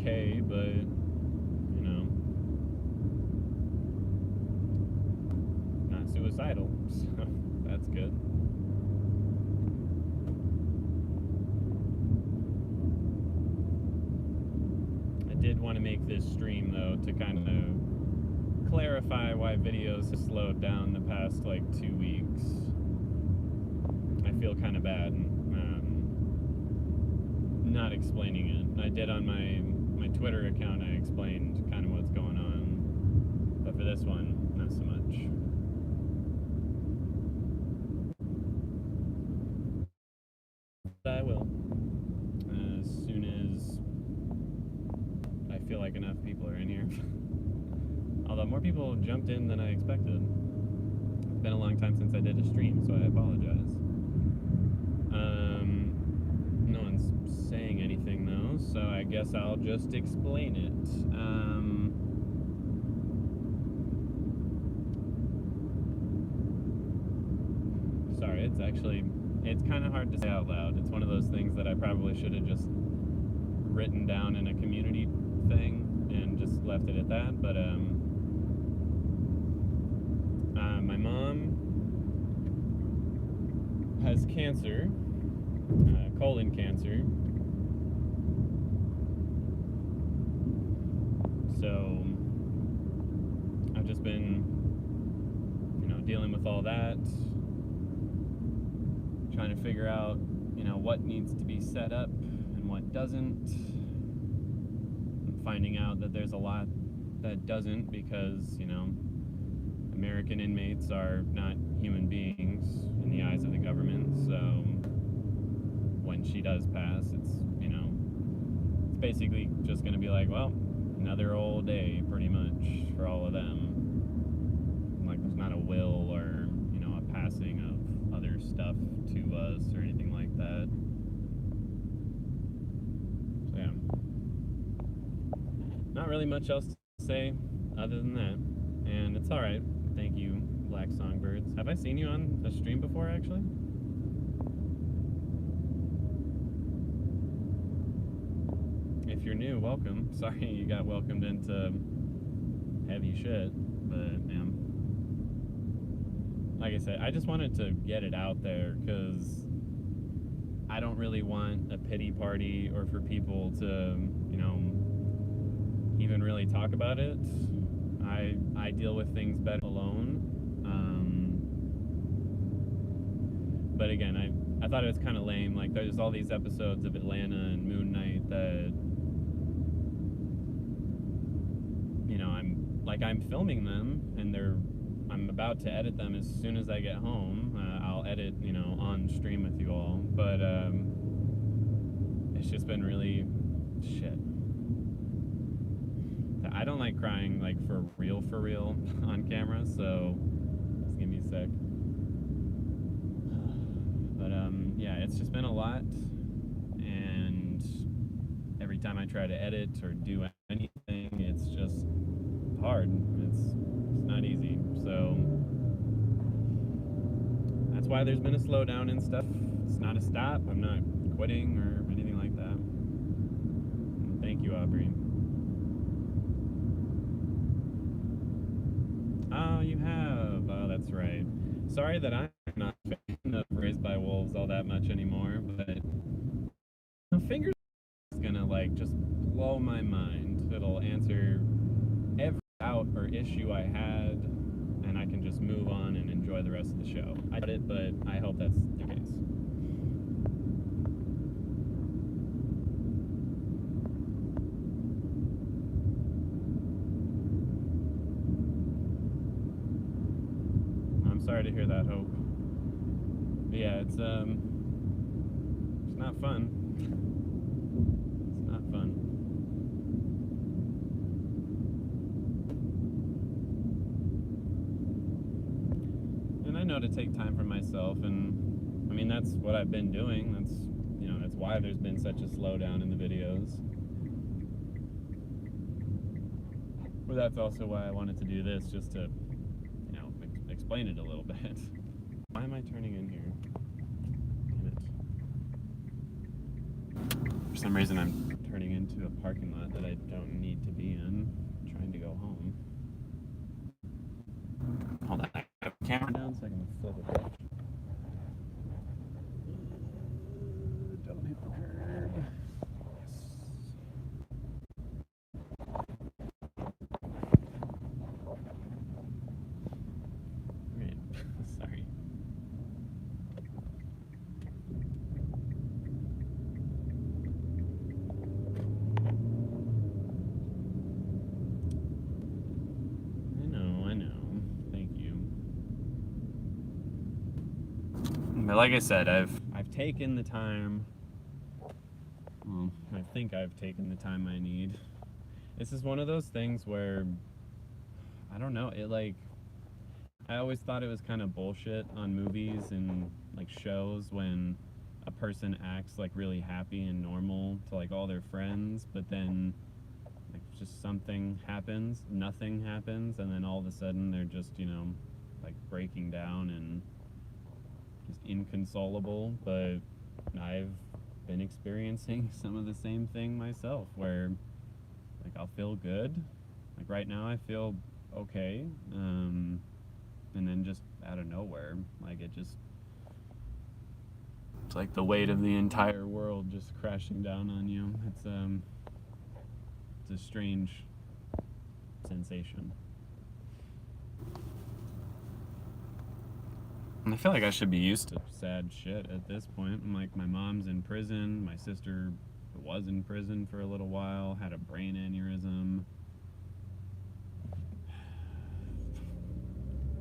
okay, but, you know, not suicidal, so that's good. I did want to make this stream, though, to kind of clarify why videos have slowed down the past, like, 2 weeks. I feel kind of bad not explaining it. I did on my Twitter account, I explained kind of what's going on, but for this one, not so much. But I will, as soon as I feel like enough people are in here. Although more people jumped in than I expected. It's been a long time since I did a stream, so I apologize. No one's saying anything though, so I guess I'll just explain it. Sorry, it's kind of hard to say out loud. It's one of those things that I probably should have just written down in a community thing and just left it at that, but my mom has cancer, colon cancer, so I've just been, dealing with all that, trying to figure out, what needs to be set up and what doesn't. I'm finding out that there's a lot that doesn't because, American inmates are not human beings in the eyes of the government, so when she does pass, it's basically just going to be like, well, another old day, pretty much, for all of them. Like, there's not a will or, a passing of other stuff to us or anything like that. So, yeah. Not really much else to say other than that. And it's alright. Thank you, Black Songbirds. Have I seen you on a stream before, actually? If you're new, welcome. Sorry you got welcomed into heavy shit, but, like I said, I just wanted to get it out there, because I don't really want a pity party or for people to, even really talk about it. I deal with things better alone. But again, I thought it was kind of lame. Like, there's all these episodes of Atlanta and Moon Knight that, I'm filming them, and I'm about to edit them as soon as I get home. I'll edit, on stream with you all. But it's just been really shit. I don't like crying, like, for real on camera, so just give me a sec. But, yeah, it's just been a lot, and every time I try to edit or do anything, it's just hard. It's not easy, so that's why there's been a slowdown and stuff. It's not a stop. I'm not quitting or anything like that. And thank you, Aubrey. Oh, you have. Oh, that's right. Sorry that I'm not a fan of Raised by Wolves all that much anymore, but Fingers is gonna, like, just blow my mind. It'll answer every doubt or issue I had, and I can just move on and enjoy the rest of the show. I doubt it, but I hope that's the case. I'm sorry to hear that, Hope. But yeah, it's not fun. It's not fun. And I know to take time for myself, and I mean, that's what I've been doing. That's, that's why there's been such a slowdown in the videos. But that's also why I wanted to do this, just to, explain it a little bit. Why am I turning in here? Damn it. For some reason, I'm turning into a parking lot that I don't need to be in. I'm trying to go home. Hold on, I have the camera down so I can flip it back. Don't hit the curb. Yes. Right. Sorry. I know. Thank you. But like I said, I've taken the time. Well, I think I've taken the time I need. This is one of those things where I don't know, I always thought it was kind of bullshit on movies and like shows when a person acts like really happy and normal to like all their friends, but then like just something happens, nothing happens, and then all of a sudden they're just, like breaking down and just inconsolable. But I've been experiencing some of the same thing myself where like I'll feel good. Like right now I feel okay. And then just out of nowhere, like it's like the weight of the entire world just crashing down on you. It's a strange sensation. And I feel like I should be used to sad shit at this point. I'm like, my mom's in prison, my sister was in prison for a little while, had a brain aneurysm.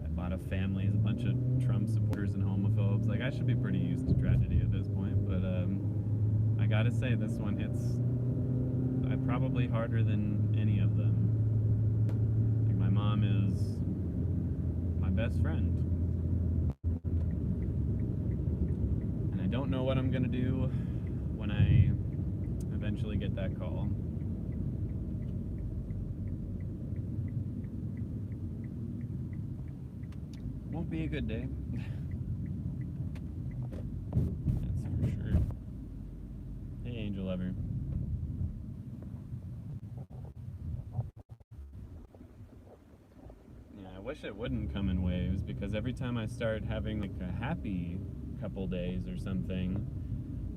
A lot of families, a bunch of Trump supporters and homophobes. Like, I should be pretty used to tragedy at this point, but I gotta say, this one hits probably harder than any of them. Like, my mom is my best friend. And I don't know what I'm gonna do when I eventually get that call. Won't be a good day. That's for sure. Hey, Angel Lover. Yeah, I wish it wouldn't come in waves, because every time I start having like a happy couple days or something,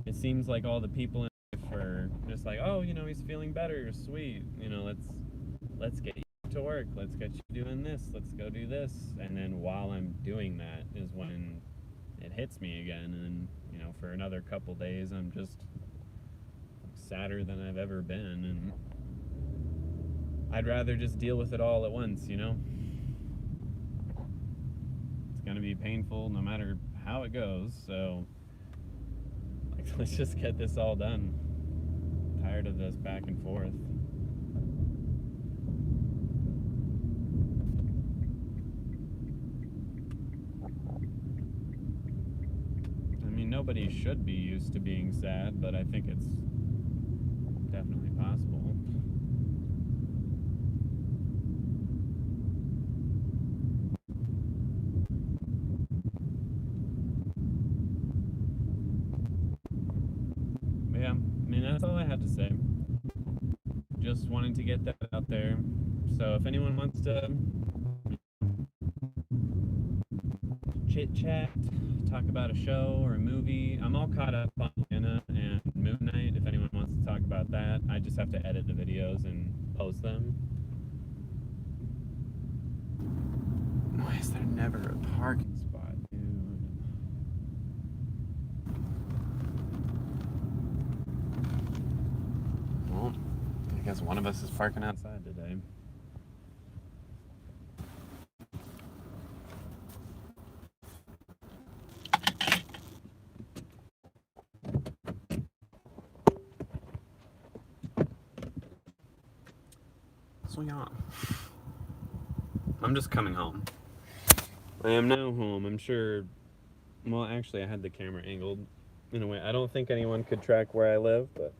it seems like all the people in life are just like, oh, he's feeling better, sweet, let's get you to work, let's get you doing this, let's go do this. And then while I'm doing that is when it hits me again, and for another couple days I'm just sadder than I've ever been, and I'd rather just deal with it all at once. It's gonna be painful no matter how it goes, so like, let's just get this all done. I'm tired of this back and forth. Nobody should be used to being sad, but I think it's definitely possible. But yeah, that's all I had to say. Just wanted to get that out there. So if anyone wants to chit chat, talk about a show or a movie, I'm all caught up on Anna and Moon Knight. If anyone wants to talk about that, I just have to edit the videos and post them. Why is there never a parking spot, dude? Well, I guess one of us is parking outside today. So yeah, I'm just coming home. I am now home. I'm sure. Well, actually, I had the camera angled in a way. I don't think anyone could track where I live, but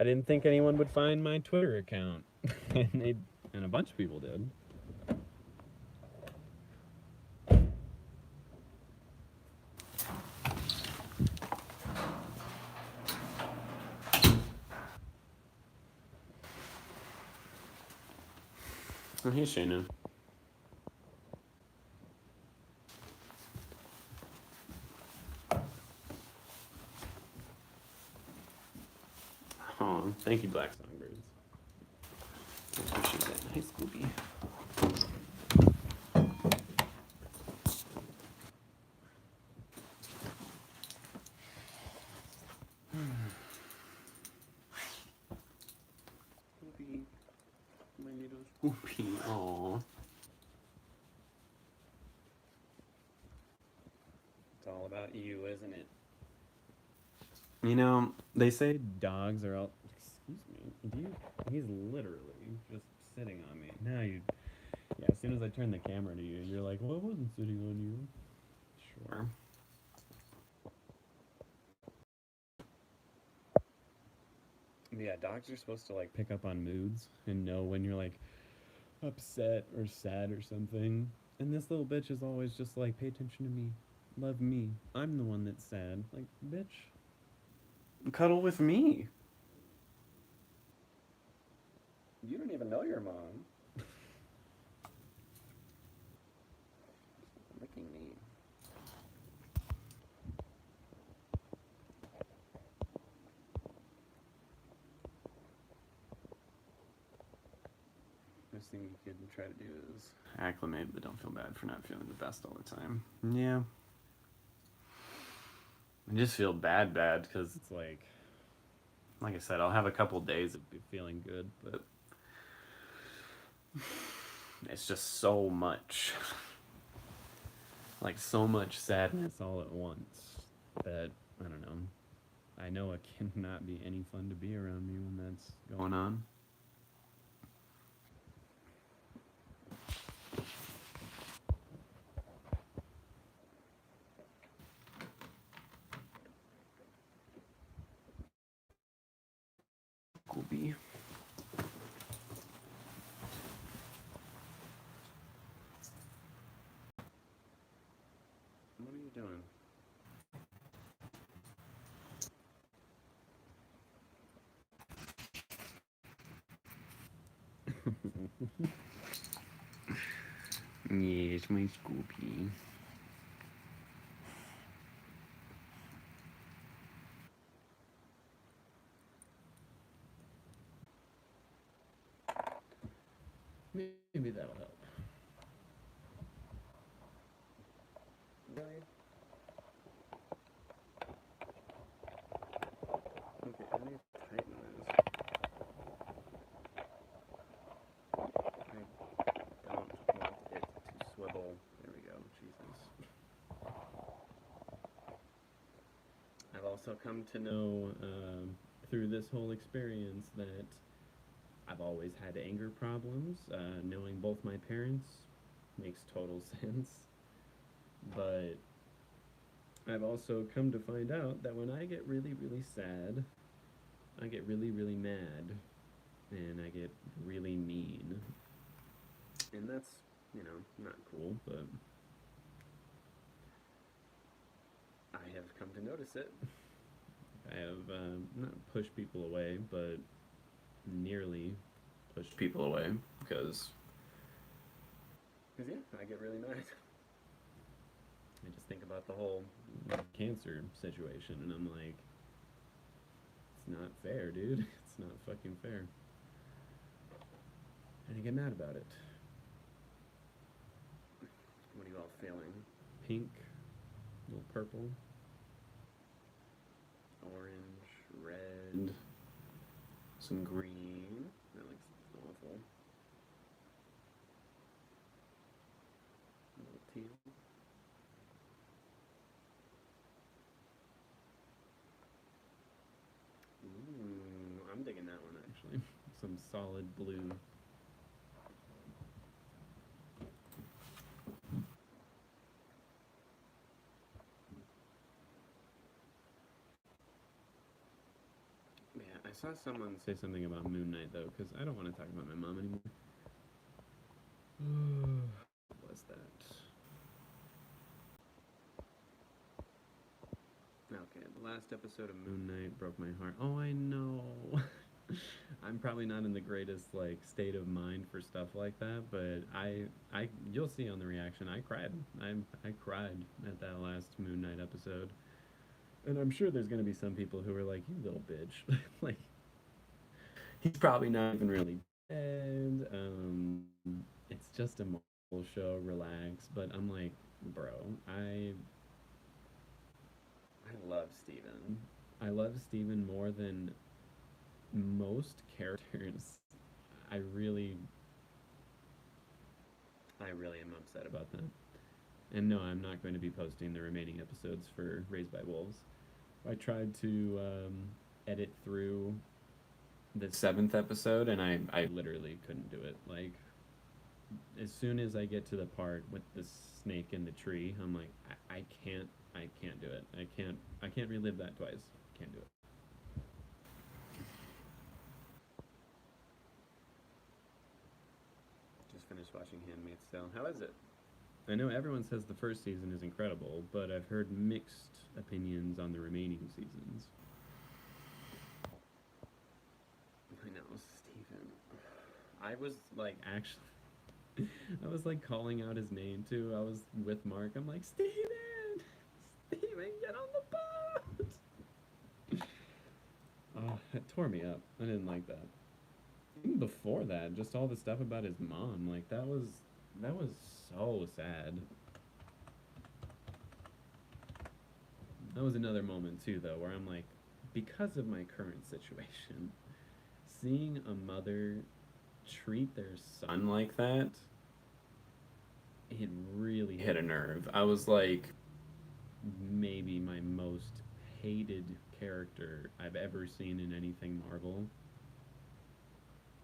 I didn't think anyone would find my Twitter account, and a bunch of people did. Oh, hey, Shayna. Oh, thank you, Black Songbirds. I appreciate that. Hey, Scooby. Scooby. My little Scooby. Aww. It's all about you, isn't it? You know, they say dogs are all. Excuse me. Do you? He's literally just sitting on me. Now you. Yeah, as soon as I turn the camera to you, you're like, well, I wasn't sitting on you. Sure. Yeah, dogs are supposed to like pick up on moods and know when you're like upset or sad or something. And this little bitch is always just like, pay attention to me. Love me. I'm the one that's sad. Like, bitch. Cuddle with me. You don't even know your mom. Licking me. Best thing you could try to do is acclimate, but don't feel bad for not feeling the best all the time. Yeah. I just feel bad because it's like I said, I'll have a couple days of feeling good, but it's just so much. Like so much sadness all at once that I don't know. I know it cannot be any fun to be around me when that's going on. Scooby. What are you doing? Yes, my Scooby. Maybe that'll help. Really? Okay, I need to tighten this. I don't want it to swivel. There we go. Jesus. I've also come to know through this whole experience that I've always had anger problems. Knowing both my parents makes total sense. But I've also come to find out that when I get really, really sad, I get really, really mad, and I get really mean. And that's, not cool, but I have come to notice it. I have not pushed people away, but nearly pushed people away because yeah, I get really mad. I just think about the whole cancer situation, and I'm like, it's not fair, dude. It's not fucking fair. And I get mad about it. What are you all feeling? Pink, a little purple, orange, red, some green. That looks awful. A little teal. Ooh, I'm digging that one actually. Some solid blue. Yeah, I saw someone say something about Moon Knight though, because I don't want to talk about my mom anymore. What was that? Okay, the last episode of Moon Knight broke my heart. Oh, I know. I'm probably not in the greatest like state of mind for stuff like that, but you'll see on the reaction. I cried. I cried at that last Moon Knight episode, and I'm sure there's gonna be some people who are like, "You little bitch," like he's probably not even really dead. It's just a Marvel show. Relax. But I'm like, bro, I love Steven. I love Steven more than most characters. I really I really am upset about that. And no, I'm not going to be posting the remaining episodes for Raised by Wolves. I tried to edit through the seventh episode, and I literally couldn't do it. Like, as soon as I get to the part with the snake in the tree, I'm like, I can't do it. I can't relive that twice. Can't do it. Just finished watching Handmaid's Tale. How is it? I know everyone says the first season is incredible, but I've heard mixed opinions on the remaining seasons. I know, Steven. I was like actually I was like calling out his name too. I was with Mark. I'm like, Steven! Steven, get on the boat! Oh, it tore me up. I didn't like that. Even before that, just all the stuff about his mom, like that was so sad. That was another moment too though, where I'm like, because of my current situation, seeing a mother treat their son like that, it really hit a nerve. I was like, maybe my most hated character I've ever seen in anything Marvel.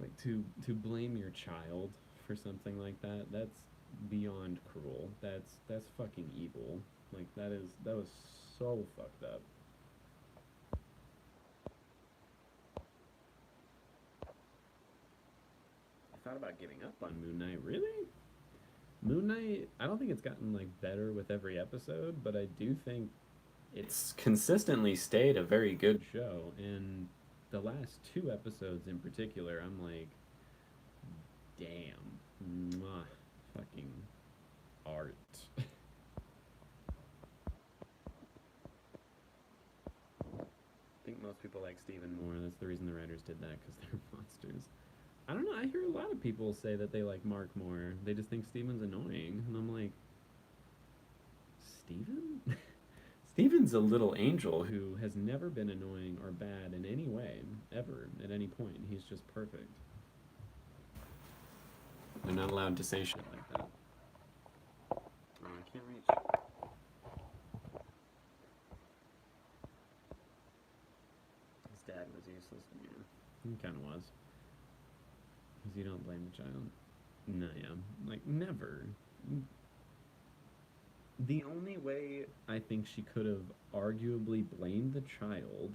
Like to blame your child for something like that, that's beyond cruel. That's fucking evil. Like that was so fucked up. I thought about giving up on Moon Knight. Really? Moon Knight, I don't think it's gotten like better with every episode, but I do think it's consistently stayed a very good show. And the last two episodes in particular, I'm like, damn, mwah, fucking art. I think most people like Steven more. That's the reason the writers did that because they're monsters. I don't know. I hear a lot of people say that they like Mark more. They just think Steven's annoying, and I'm like, Steven? Steven's a little angel who has never been annoying or bad in any way, ever, at any point. He's just perfect. They're not allowed to say shit like that. Oh, I can't reach. His dad was useless. Yeah, he kind of was. Because you don't blame the child. No, yeah. Like, never. The only way I think she could have arguably blamed the child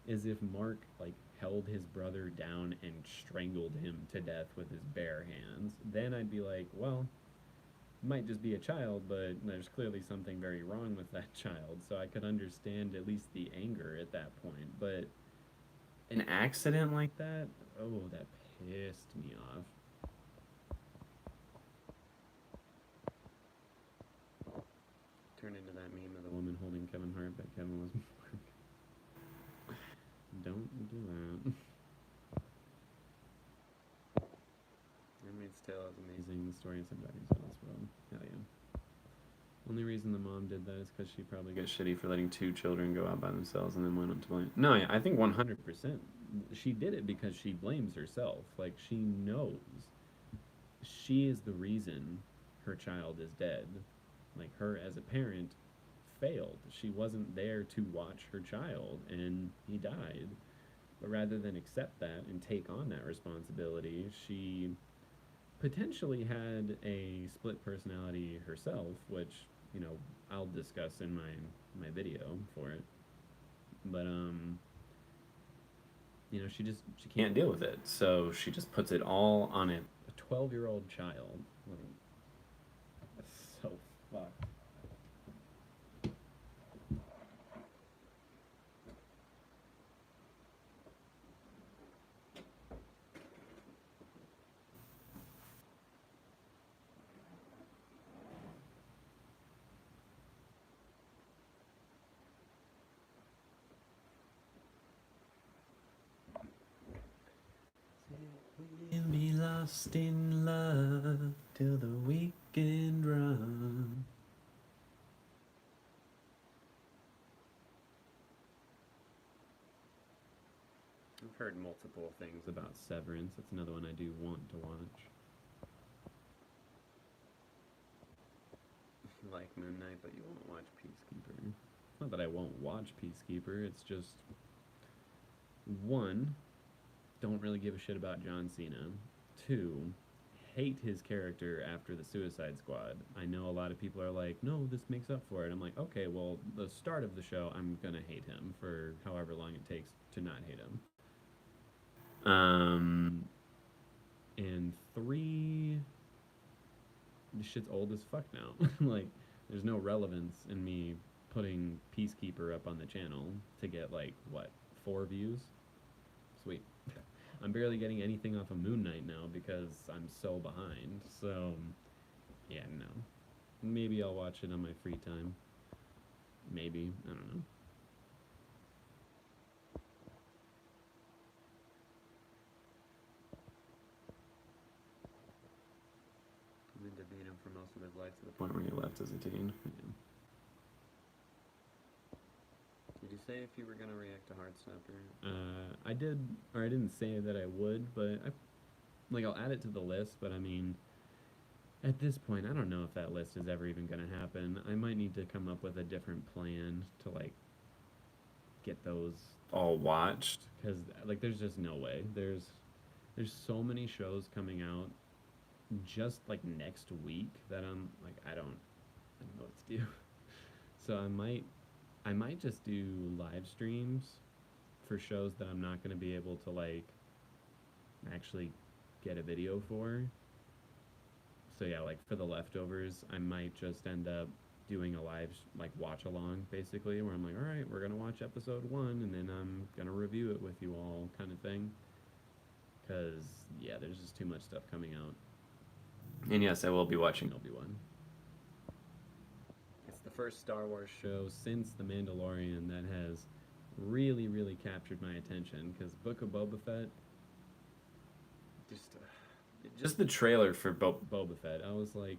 is if Mark, like, held his brother down and strangled him to death with his bare hands. Then I'd be like, well, might just be a child, but there's clearly something very wrong with that child. So I could understand at least the anger at that point. But an accident like that, oh, that pissed me off. Turned into that meme of the woman holding Kevin Hart, but Kevin was Mark. Don't do that. Handmaid's Tale is amazing. The story is about this world. Hell yeah. Only reason the mom did that is because she probably got shitty for letting two children go out by themselves and then went up to blame. No, yeah, I think 100%. She did it because she blames herself. Like, she knows she is the reason her child is dead. Like, her as a parent failed. She wasn't there to watch her child, and he died. But rather than accept that and take on that responsibility, she potentially had a split personality herself, which I'll discuss in my video for it. But she can't deal with it, so she just puts it all on a 12-year-old child. Like, that's so fucked. lost in love till the weekend run. I've heard multiple things about Severance. That's another one I do want to watch. You like Moon Knight, but you won't watch Peacekeeper. Not that I won't watch Peacekeeper, it's just one, don't really give a shit about John Cena. Two, hate his character after the Suicide Squad. I know a lot of people are like, no, this makes up for it. I'm like, okay, well, the start of the show, I'm gonna hate him for however long it takes to not hate him. And three, this shit's old as fuck now. Like, there's no relevance in me putting Peacekeeper up on the channel to get like what, 4 views? Sweet. I'm barely getting anything off of Moon Knight now because I'm so behind. So, yeah, no. Maybe I'll watch it on my free time. Maybe. I don't know. I'm into being him for most of his life to the point where he left as a teen. Yeah. Did you say if you were gonna react to Heartstopper? I did, or I didn't say that I would, but I'll add it to the list. But I mean, at this point, I don't know if that list is ever even gonna happen. I might need to come up with a different plan to like get those all watched because like there's just no way. There's so many shows coming out just like next week that I'm like I don't know what to do. So I might just do live streams for shows that I'm not going to be able to like actually get a video for. So yeah, like for the leftovers, I might just end up doing a live like watch along basically where I'm like, all right, we're going to watch episode 1 and then I'm going to review it with you all kind of thing. Cuz yeah, there's just too much stuff coming out. And yes, I will be watching Obi-Wan. It's the first Star Wars show since The Mandalorian that has really, really captured my attention because Book of Boba Fett, just the trailer for Boba Fett, I was like,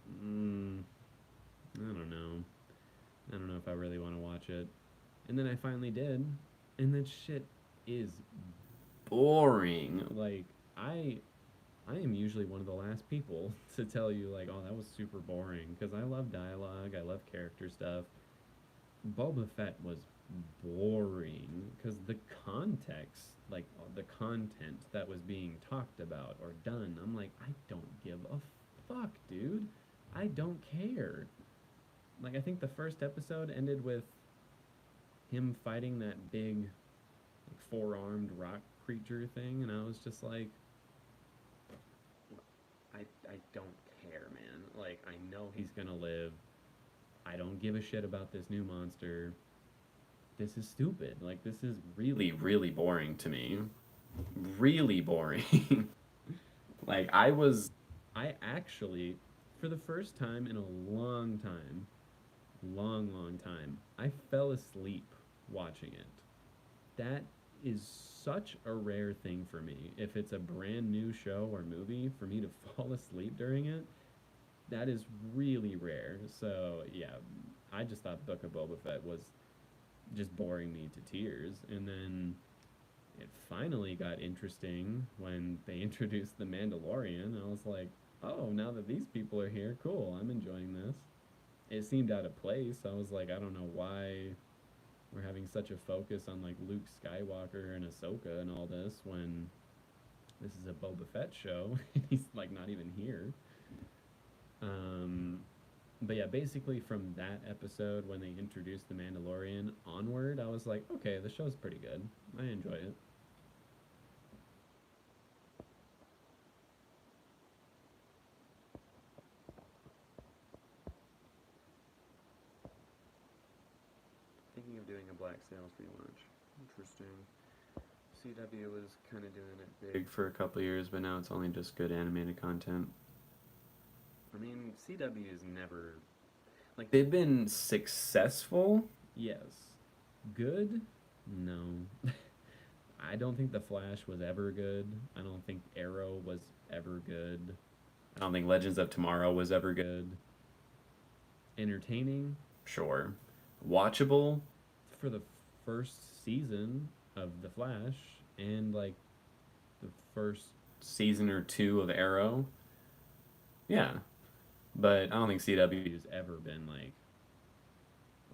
I don't know. I don't know if I really want to watch it. And then I finally did, and that shit is boring. Like, I am usually one of the last people to tell you like, oh, that was super boring because I love dialogue, I love character stuff. Boba Fett was boring because the context, like the content that was being talked about or done, I'm like, I don't give a fuck, dude. I don't care. Like, I think the first episode ended with him fighting that big, like, four-armed rock creature thing, and I was just like, I don't care, man. Like, I know he's gonna live. I don't give a shit about this new monster. This is stupid. Like, this is really, really boring to me. Really boring. Like, I actually, for the first time in a long time, I fell asleep watching it. That is such a rare thing for me. If it's a brand new show or movie, for me to fall asleep during it, that is really rare. So yeah, I just thought Book of Boba Fett was just boring me to tears, and then it finally got interesting when they introduced the Mandalorian. I was like, oh, now that these people are here, cool. I'm enjoying this. It seemed out of place. I was like, I don't know why we're having such a focus on like Luke Skywalker and Ahsoka and all this when this is a Boba Fett show and he's like not even here. Um, but yeah, basically from that episode when they introduced the Mandalorian onward, I was like, okay, the show's pretty good. I enjoy it. Thinking of doing a Black Sails rewatch. Interesting. CW was kind of doing it big for a couple years, but now it's only just good animated content. I mean, CW is never like they've been successful. Yes. Good? No. I don't think The Flash was ever good. I don't think Arrow was ever good. I don't think Legends of Tomorrow was ever good. Entertaining, sure. Watchable for the first season of The Flash and like the first season or two of Arrow. Yeah. But I don't think CW's ever been like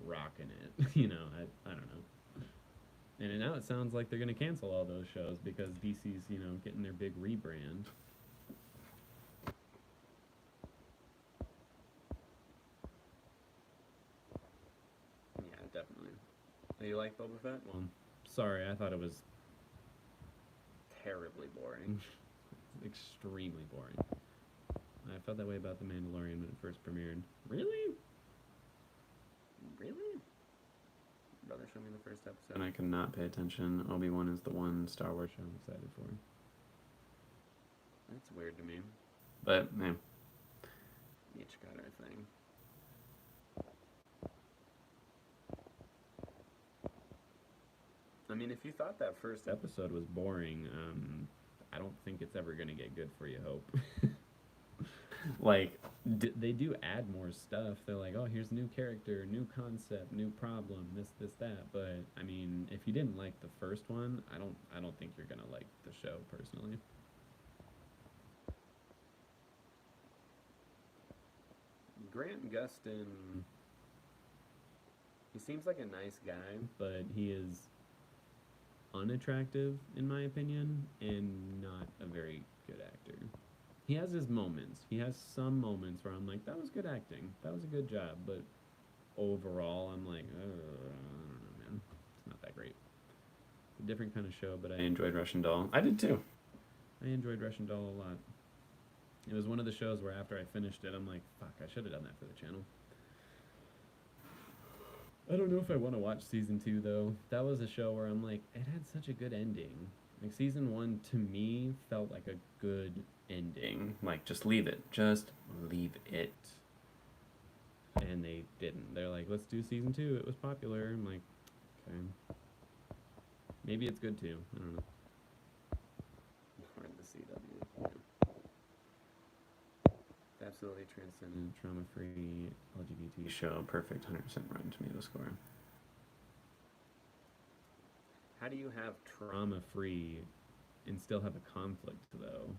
rocking it. I don't know. And now it sounds like they're going to cancel all those shows because DC's, getting their big rebrand. Yeah, definitely. You like Boba Fett? Well, sorry, I thought it was terribly boring. Extremely boring. I felt that way about The Mandalorian when it first premiered. Really? Really? Brother showed me the first episode. And I could not pay attention. Obi-Wan is the one Star Wars show I'm excited for. That's weird to me. But, man. Each got our thing. I mean, if you thought that first episode was boring, I don't think it's ever going to get good for you, Hope. Like, they do add more stuff. They're like, oh, here's a new character, new concept, new problem, this, that. But I mean, if you didn't like the first one, I don't think you're gonna like the show personally. Grant Gustin, he seems like a nice guy, but he is unattractive in my opinion, and not a very good actor. He has his moments. He has some moments where I'm like, that was good acting. That was a good job. But overall, I'm like, I don't know, man. It's not that great. It's a different kind of show, but I enjoyed Russian Doll. I did too. I enjoyed Russian Doll a lot. It was one of the shows where after I finished it, I'm like, fuck, I should have done that for the channel. I don't know if I want to watch season 2, though. That was a show where I'm like, it had such a good ending. Like, season 1, to me, felt like a good ending. Like, just leave it. Just leave it. And they didn't. They're like, let's do season 2. It was popular. I'm like, okay. Maybe it's good, too. I don't know. Or the CW. Yeah. Absolutely transcendent, trauma-free LGBT show. Perfect 100% Rotten Tomato score. How do you have trauma-free and still have a conflict, though?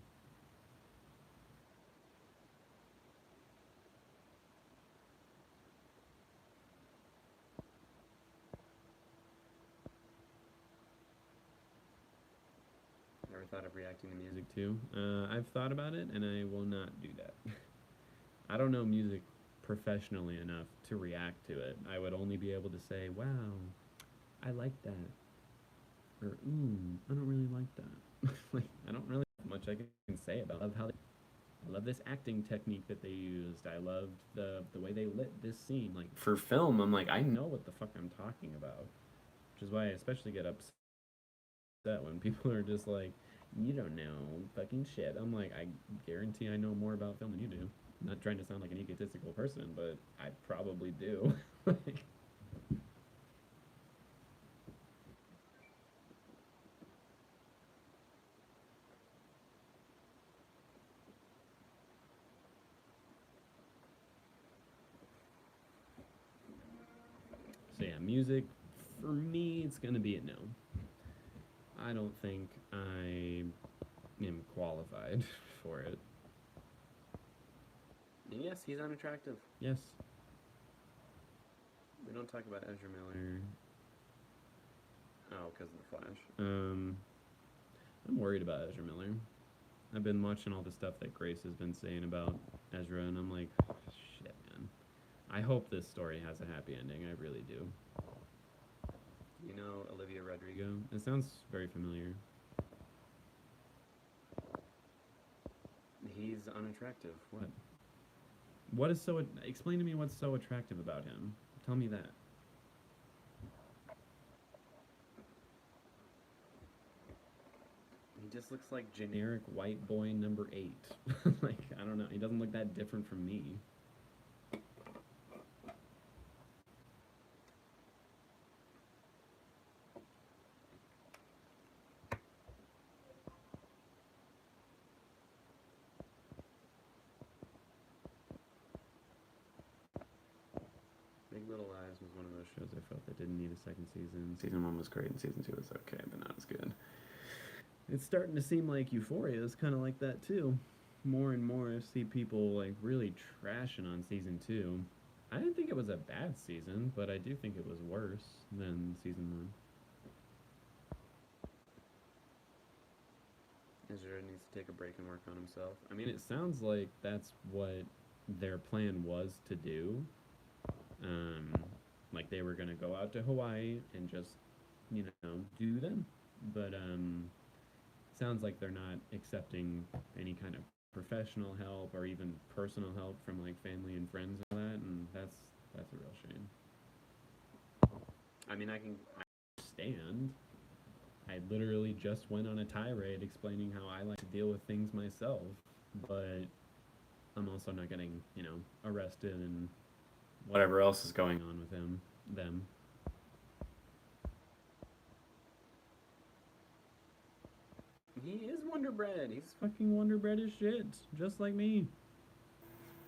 Ever thought of reacting to music too? I've thought about it, and I will not do that. I don't know music professionally enough to react to it. I would only be able to say, wow, I like that. Or, ooh, I don't really like that. Like, I don't really have much I can say about it. I love this acting technique that they used. I loved the way they lit this scene. Like, for film, I'm like, I know what the fuck I'm talking about. Which is why I especially get upset when people are just like, you don't know fucking shit. I'm like, I guarantee I know more about film than you do. I'm not trying to sound like an egotistical person, but I probably do. Like, so yeah, music for me, it's gonna be a no. I don't think I am qualified for it. And yes, he's unattractive. Yes. We don't talk about Ezra Miller. Oh, because of the Flash. I'm worried about Ezra Miller. I've been watching all the stuff that Grace has been saying about Ezra, and I'm like, oh, shit, man. I hope this story has a happy ending. I really do. You know Olivia Rodrigo? It sounds very familiar. He's unattractive. What? What is so... Explain to me what's so attractive about him. Tell me that. He just looks like generic white boy number 8. Like, I don't know. He doesn't look that different from me. Big Little Lies was one of those shows I felt that didn't need a second season. Season 1 was great and season 2 was okay, but not as good. It's starting to seem like Euphoria is kind of like that too. More and more I see people like really trashing on season 2. I didn't think it was a bad season, but I do think it was worse than season 1. Ezra needs to take a break and work on himself. I mean, it sounds like that's what their plan was to do. Um, like they were gonna go out to Hawaii and just, do them. But sounds like they're not accepting any kind of professional help or even personal help from like family and friends and all that, and that's a real shame. I mean, I can understand. I literally just went on a tirade explaining how I like to deal with things myself, but I'm also not getting, arrested and whatever else is going on with them. He is Wonder Bread. He's fucking Wonder Bread as shit, just like me.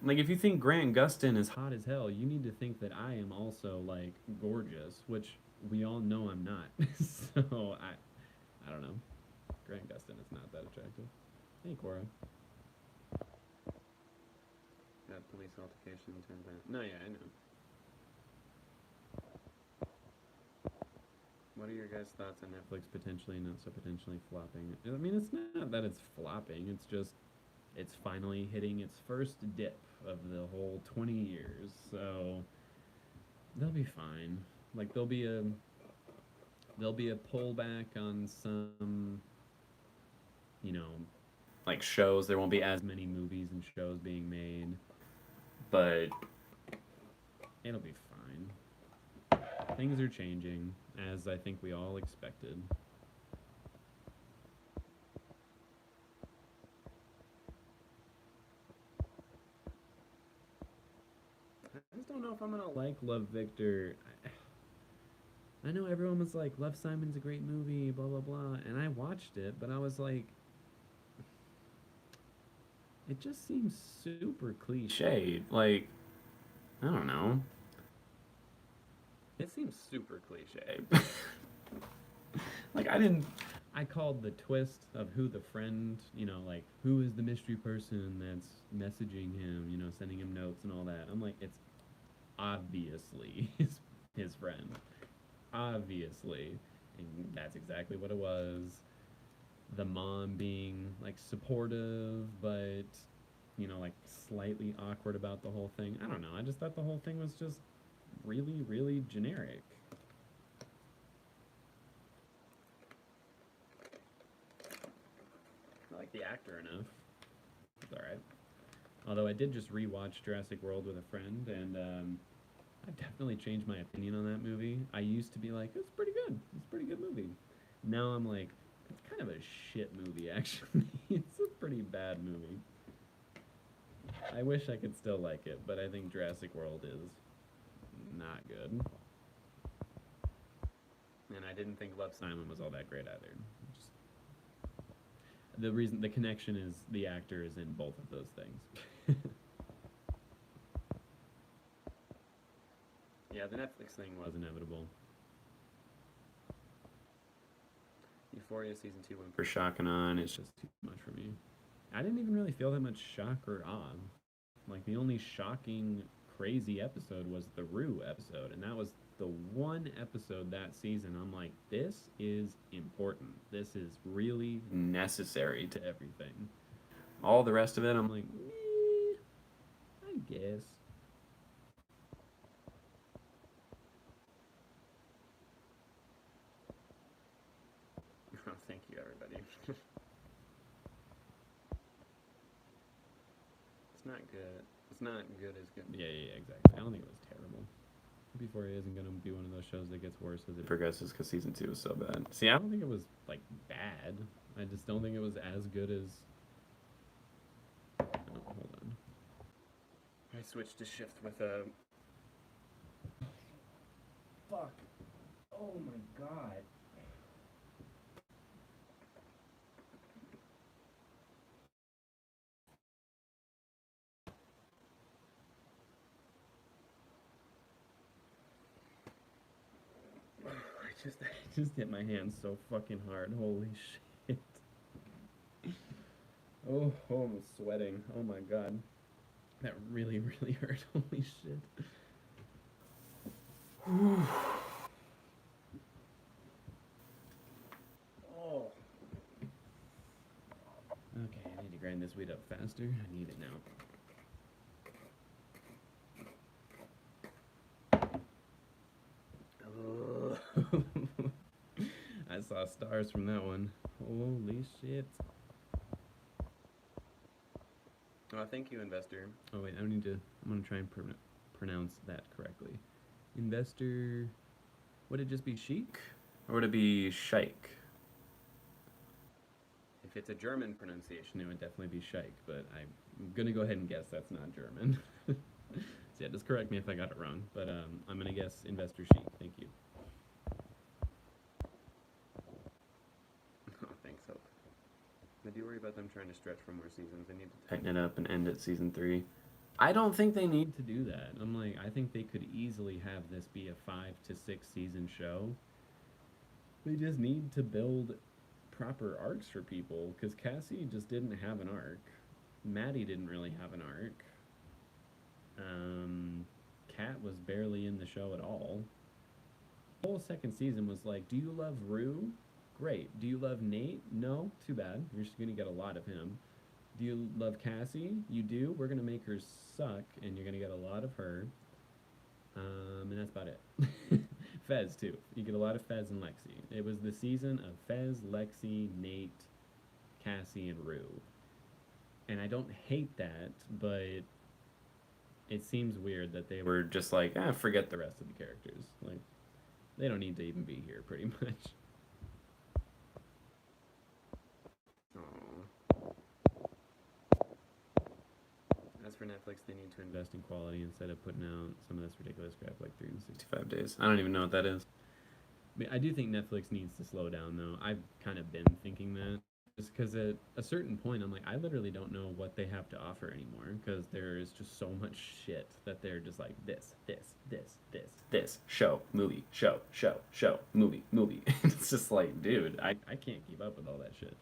Like, if you think Grant Gustin is hot as hell, you need to think that I am also like gorgeous, which we all know I'm not. So I don't know. Grant Gustin is not that attractive. Hey, Cora. That police altercation turns out. No, yeah, I know. What are your guys' thoughts on Netflix potentially, not so potentially flopping? I mean, it's not that it's flopping. It's just it's finally hitting its first dip of the whole 20 years. So they'll be fine. Like there'll be a pullback on some, you know, like shows. There won't be as many movies and shows being made, but it'll be fine. Things are changing, as I think we all expected. I just don't know if I'm gonna like Love Victor. I know everyone was like, Love Simon's a great movie, blah blah blah, and I watched it, but I was like, it just seems super cliched. Like, I don't know. It seems super cliche. Like, I called the twist of who the friend, like who is the mystery person that's messaging him, sending him notes and all that. I'm like, it's obviously his friend. Obviously. And that's exactly what it was. The mom being like supportive, but like slightly awkward about the whole thing. I don't know. I just thought the whole thing was just really, really generic. I like the actor enough. It's alright. Although I did just rewatch Jurassic World with a friend, and I've definitely changed my opinion on that movie. I used to be like, it's pretty good. It's a pretty good movie. Now I'm like, it's kind of a shit movie, actually. It's a pretty bad movie. I wish I could still like it, but I think Jurassic World is not good. And I didn't think Love Simon was all that great either. Just the connection is the actor is in both of those things. Yeah, the Netflix thing was inevitable. Euphoria season 2 went for shock and awe, and it's just too much for me. I didn't even really feel that much shock or awe. Like, the only shocking, crazy episode was the Rue episode, and that was the one episode that season I'm like, this is important. This is really necessary to everything. All the rest of it, I'm like, I guess. Oh, thank you, everybody. It's not good. It's not good as good. Yeah, exactly. I don't think it was terrible. Euphoria isn't gonna be one of those shows that gets worse as it progresses because season 2 is so bad. See, I don't think it was like bad. I just don't think it was as good as. Oh, hold on. I switched to shift with a. Fuck. Oh my god. I just hit my hand so fucking hard. Holy shit. Oh, I'm sweating. Oh my god. That really, really hurt. Holy shit. Oh. Okay, I need to grind this weed up faster. I need it now. I saw stars from that one. Holy shit. Oh, thank you, investor. Oh, wait, I don't need to. I'm going to try and pronounce that correctly. Investor. Would it just be chic? Or would it be Scheik? If it's a German pronunciation, it would definitely be Scheik, but I'm going to go ahead and guess that's not German. So, yeah, just correct me if I got it wrong. But I'm going to guess Investor Chic. Thank you. Oh, thanks, Hope. I do worry about them trying to stretch for more seasons. They need to tighten it up and end at season 3. I don't think they need to do that. I'm like, I think they could easily have this be a 5 to 6 season show. They just need to build proper arcs for people because Cassie just didn't have an arc. Maddie didn't really have an arc. Kat was barely in the show at all. The whole second season was like, do you love Rue? Great. Do you love Nate? No? Too bad. You're just going to get a lot of him. Do you love Cassie? You do? We're going to make her suck, and you're going to get a lot of her. And that's about it. Fez, too. You get a lot of Fez and Lexi. It was the season of Fez, Lexi, Nate, Cassie, and Rue. And I don't hate that, but it seems weird that they were just like, forget the rest of the characters. Like, they don't need to even be here, pretty much. As for Netflix, they need to invest in quality instead of putting out some of this ridiculous crap like 365 days. I don't even know what that is. I do think Netflix needs to slow down, though. I've kind of been thinking that. Just because at a certain point, I'm like, I literally don't know what they have to offer anymore because there is just so much shit that they're just like this, show, movie, show, movie. It's just like, dude, I can't keep up with all that shit.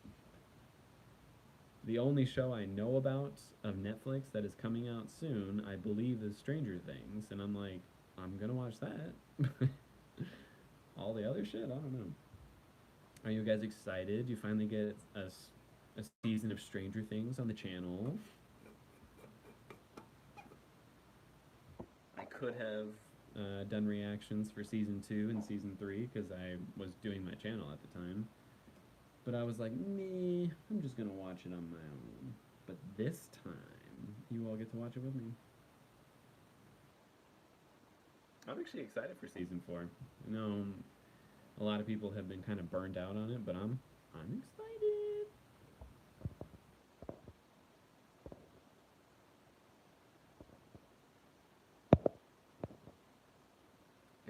The only show I know about of Netflix that is coming out soon, I believe, is Stranger Things, and I'm like, I'm gonna watch that. All the other shit, I don't know. Are you guys excited? You finally get a season of Stranger Things on the channel. I could have done reactions for season 2 and season 3 because I was doing my channel at the time. But I was like, meh, I'm just going to watch it on my own. But this time, you all get to watch it with me. I'm actually excited for season 4. I know a lot of people have been kind of burned out on it, but I'm excited.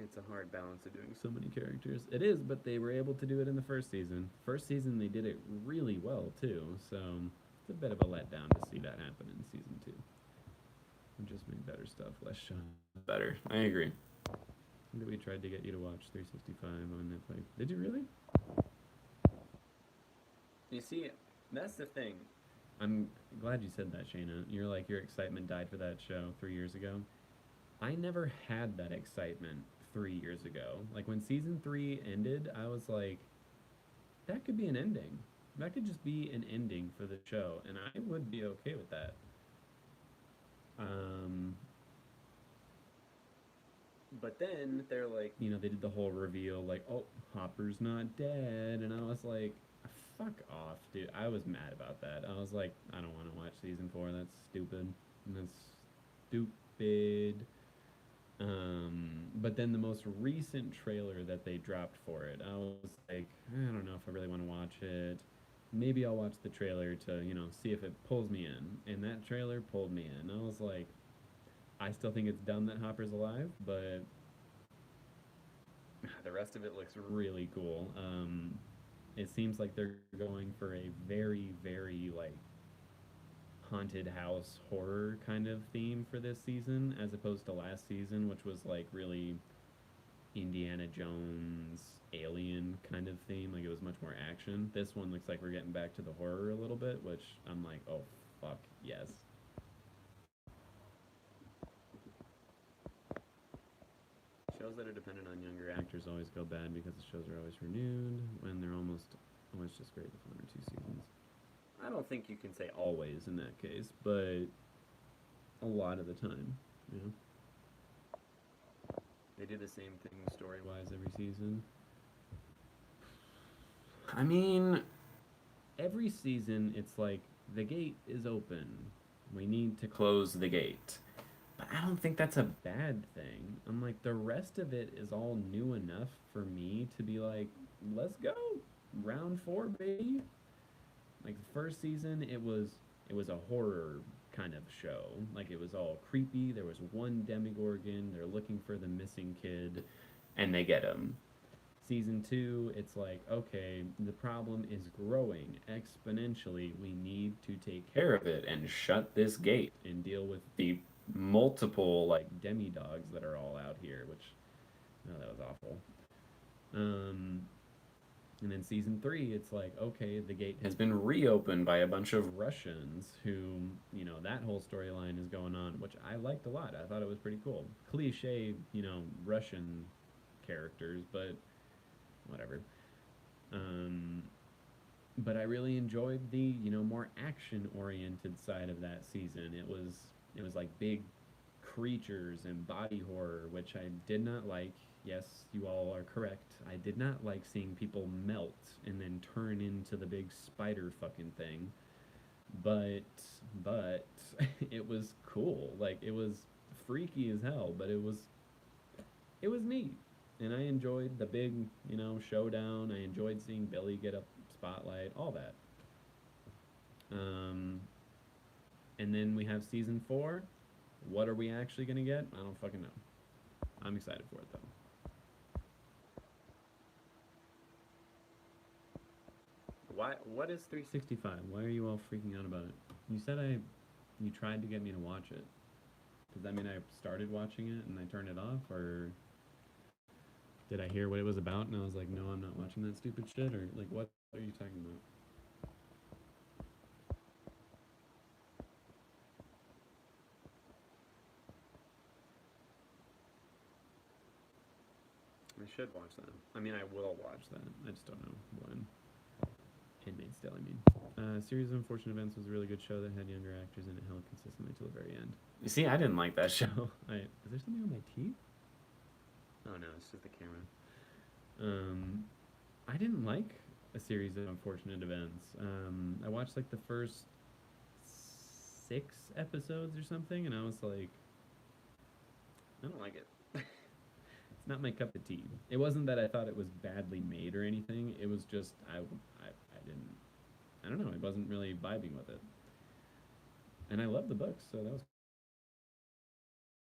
It's a hard balance of doing so many characters. It is, but they were able to do it in the first season. First season, they did it really well, too. So it's a bit of a letdown to see that happen in season 2. Just make better stuff, less show. Better. I agree. We tried to get you to watch 365 on Netflix. Did you really? You see, that's the thing. I'm glad you said that, Shayna. You're like, your excitement died for that show 3 years ago. I never had that excitement 3 years ago. Like, when season 3 ended, I was like, that could be an ending. That could just be an ending for the show, and I would be okay with that. But then they're like, they did the whole reveal, like, oh, Hopper's not dead, and I was like, fuck off, dude. I was mad about that. I was like, I don't want to watch season 4. That's stupid. That's stupid. But then the most recent trailer that they dropped for it, I was like, I don't know if I really want to watch it. Maybe I'll watch the trailer to, see if it pulls me in. And that trailer pulled me in. I was like, I still think it's dumb that Hopper's alive, but the rest of it looks really cool. It seems like they're going for a very, very, like, haunted house horror kind of theme for this season, as opposed to last season, which was, like, really Indiana Jones alien kind of theme. Like it was much more action. This one looks like we're getting back to the horror a little bit, which I'm like, oh fuck yes. Shows that are dependent on younger actors always go bad because the shows are always renewed when they're almost always just great with 1 or 2 seasons. I don't think you can say always in that case, but a lot of the time, you know. They do the same thing story wise every season. I mean, every season it's like the gate is open. We need to close the gate. But I don't think that's a bad thing. I'm like the rest of it is all new enough for me to be like, let's go. Round 4, baby. Like the first season it was a horror kind of show. Like it was all creepy. There was one demigorgon. They're looking for the missing kid and they get him. Season 2, it's like, okay, the problem is growing exponentially. We need to take care of it and shut this gate and deal with the multiple like demi dogs that are all out here, which oh, that was awful. Um, and then season 3, it's like, okay, the gate has been reopened by a bunch of Russians who, that whole storyline is going on, which I liked a lot. I thought it was pretty cool. Cliche, Russian characters, but whatever. Um, but I really enjoyed the more action oriented side of that season. It was like big creatures and body horror, which I did not like. Yes, you all are correct. I did not like seeing people melt and then turn into the big spider fucking thing. But but it was cool. Like it was freaky as hell, but it was neat. And I enjoyed the big, showdown. I enjoyed seeing Billy get a spotlight, all that. Um, and then we have season 4. What are we actually gonna get? I don't fucking know. I'm excited for it though. Why? What is 365? Why are you all freaking out about it? You said you tried to get me to watch it. Does that mean I started watching it and I turned it off, or did I hear what it was about and I was like, no, I'm not watching that stupid shit, or like, what are you talking about? I should watch that. I mean, I will watch that. I just don't know when. Handmaid's Tale, I mean. Series of Unfortunate Events was a really good show that had younger actors and it held consistently till the very end. You see, I didn't like that show. Is there something on my teeth? Oh no, it's just the camera. Um, I didn't like a series of unfortunate events. I watched like the first 6 episodes or something, and I was like, I don't like it. It's not my cup of tea. It wasn't that I thought it was badly made or anything. It was just I didn't. I don't know. I wasn't really vibing with it, and I love the books, so that was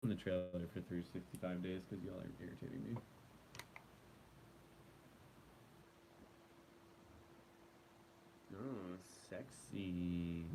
in the trailer for 365 days because y'all are irritating me. Oh, sexy.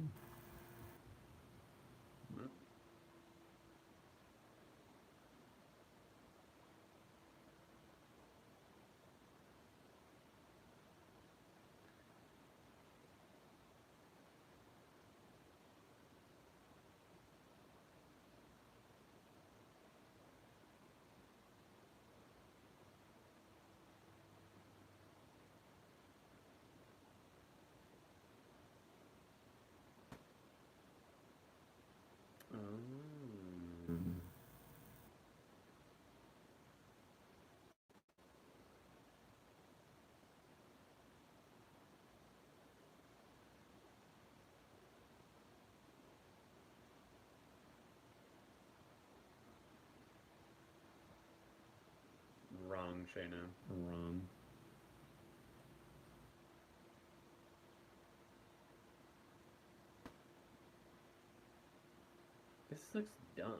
Oh. Wrong, Shayna. Wrong. This looks dumb.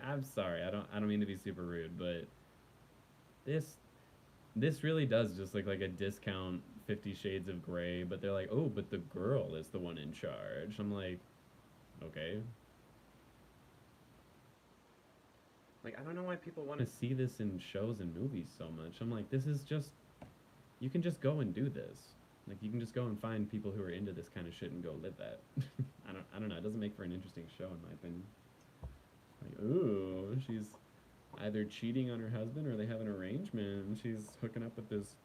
I'm sorry. I don't mean to be super rude, but this this really does just look like a discount 50 Shades of Grey, but they're like, "Oh, but the girl is the one in charge." I'm like, "Okay." Like, I don't know why people want to see this in shows and movies so much. I'm like, this is just, you can just go and do this. Like, you can just go and find people who are into this kind of shit and go live that. I don't know. It doesn't make for an interesting show, in my opinion. Like, ooh, she's either cheating on her husband or they have an arrangement. And she's hooking up with this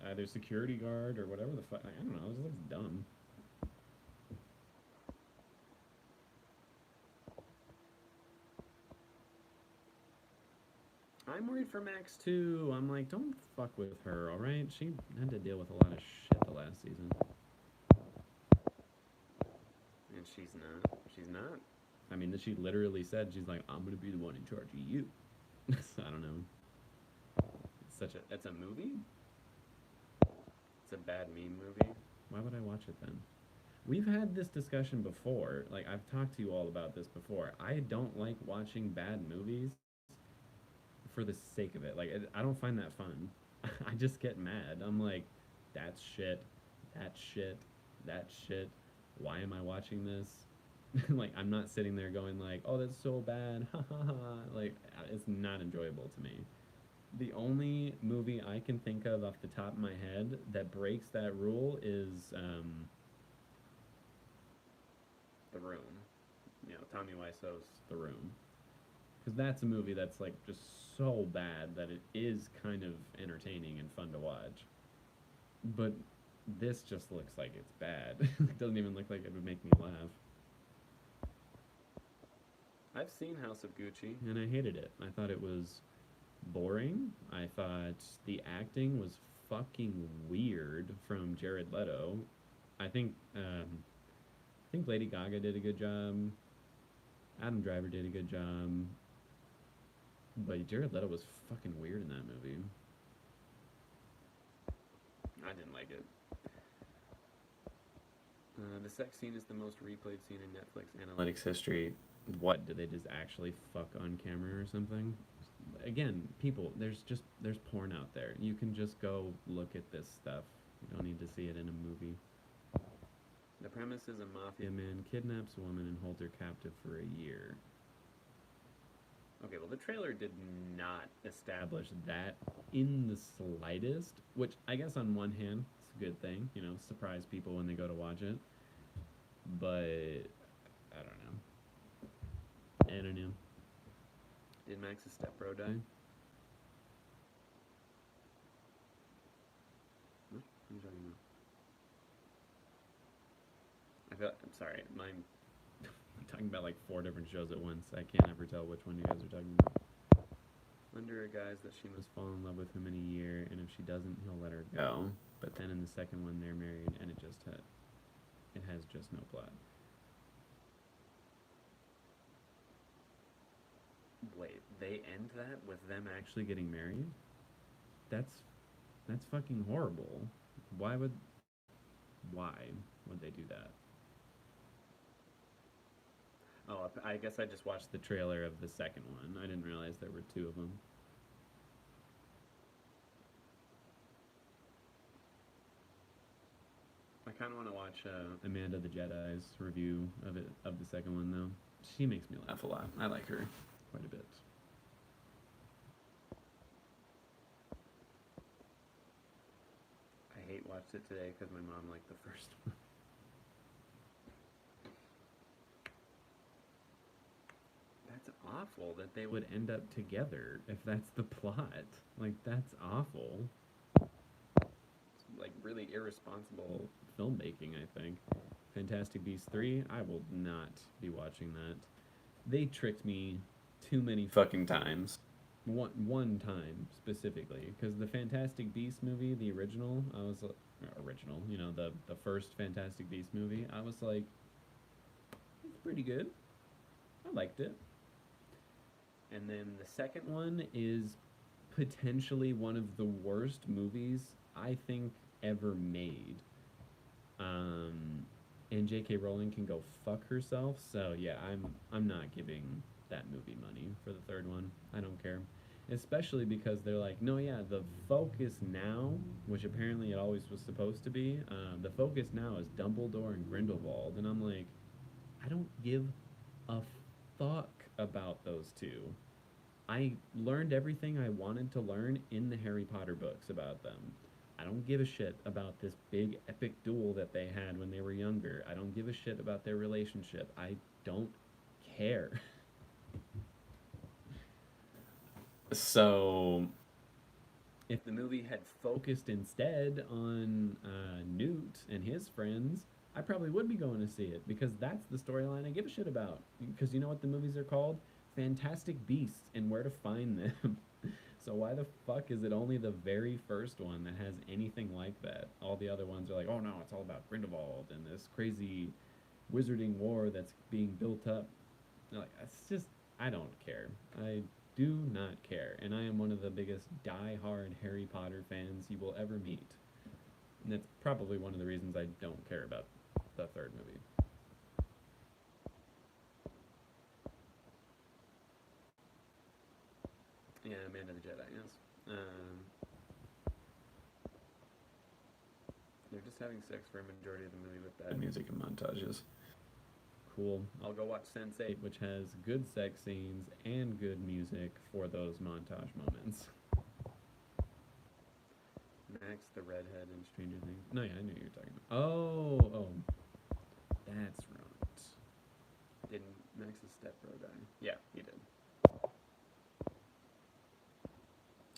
either security guard or whatever the fuck. I don't know. It just looks dumb. I'm worried for Max too. I'm like, don't fuck with her, all right? She had to deal with a lot of shit the last season, and she's not. She's not. I mean, she literally said she's like, I'm gonna be the one in charge of you. So I don't know. It's such a. It's a movie. It's a bad meme movie. Why would I watch it then? We've had this discussion before. Like, I've talked to you all about this before. I don't like watching bad movies for the sake of it. Like, I don't find that fun. I just get mad. I'm like, that's shit. That shit. That shit. Why am I watching this? Like, I'm not sitting there going like, oh, that's so bad. Ha ha ha. Like, it's not enjoyable to me. The only movie I can think of off the top of my head that breaks that rule is The Room. You know, Tommy Wiseau's The Room. Because that's a movie that's like just so bad that it is kind of entertaining and fun to watch. But this just looks like it's bad. It doesn't even look like it would make me laugh. I've seen House of Gucci and I hated it. I thought it was boring. I thought the acting was fucking weird from Jared Leto. I think I think Lady Gaga did a good job. Adam Driver did a good job. But Jared Leto was fucking weird in that movie. I didn't like it. The sex scene is the most replayed scene in Netflix analytics history. What, did they just actually fuck on camera or something? Again, people, there's porn out there. You can just go look at this stuff. You don't need to see it in a movie. The premise is a mafia man kidnaps a woman and holds her captive for a year. Okay, well, the trailer did not establish that in the slightest, which I guess on one hand, it's a good thing, you know, surprise people when they go to watch it. But I don't know. I don't know. Did Max's stepbro die? What are you talking about? I'm sorry, I'm talking about like four different shows at once. I can't ever tell which one you guys are talking about. Under a guise that she must fall in love with him in a year, and if she doesn't, he'll let her go. But then in the second one, they're married, and it has just no plot. Wait, they end that with them actually getting married? That's that's fucking horrible. Why would why would they do that? Oh, I guess I just watched the trailer of the second one. I didn't realize there were two of them. I kind of want to watch Amanda the Jedi's review of the second one though. She makes me laugh a lot. I like her quite a bit. I hate watched it today because my mom liked the first one. That's awful that they would end up together if that's the plot. Like, that's awful. It's like really irresponsible filmmaking, I think. Fantastic Beasts 3, I will not be watching that. They tricked me too many fucking times. One time specifically, because the Fantastic Beasts movie, the original, I was original, you know, the first Fantastic Beasts movie, I was like, it's pretty good. I liked it. And then the second one is potentially one of the worst movies I think ever made. Um, and J.K. Rowling can go fuck herself. So yeah, I'm not giving that movie money for the third one. I don't care. Especially because they're like, no, yeah, the focus now, which apparently it always was supposed to be, the focus now is Dumbledore and Grindelwald, and I'm like, I don't give a fuck about those two. I learned everything I wanted to learn in the Harry Potter books about them. I don't give a shit about this big epic duel that they had when they were younger. I don't give a shit about their relationship. I don't care. So, if the movie had focused instead on Newt and his friends, I probably would be going to see it because that's the storyline I give a shit about. Because you know what the movies are called? Fantastic Beasts and Where to Find Them. So why the fuck is it only the very first one that has anything like that? All the other ones are like, oh no, it's all about Grindelwald and this crazy wizarding war that's being built up. Like, it's just, I don't care. I do not care. And I am one of the biggest die-hard Harry Potter fans you will ever meet. And that's probably one of the reasons I don't care about the third movie. Yeah, Man of the Jedi, yes. They're just having sex for a majority of the movie with bad music and montages. Cool. I'll go watch Sense8, which has good sex scenes and good music for those montage moments. Max the redhead in Stranger Things. No, yeah, I knew you were talking about. Oh, that's right. Didn't Max's stepbro die? Yeah, he did.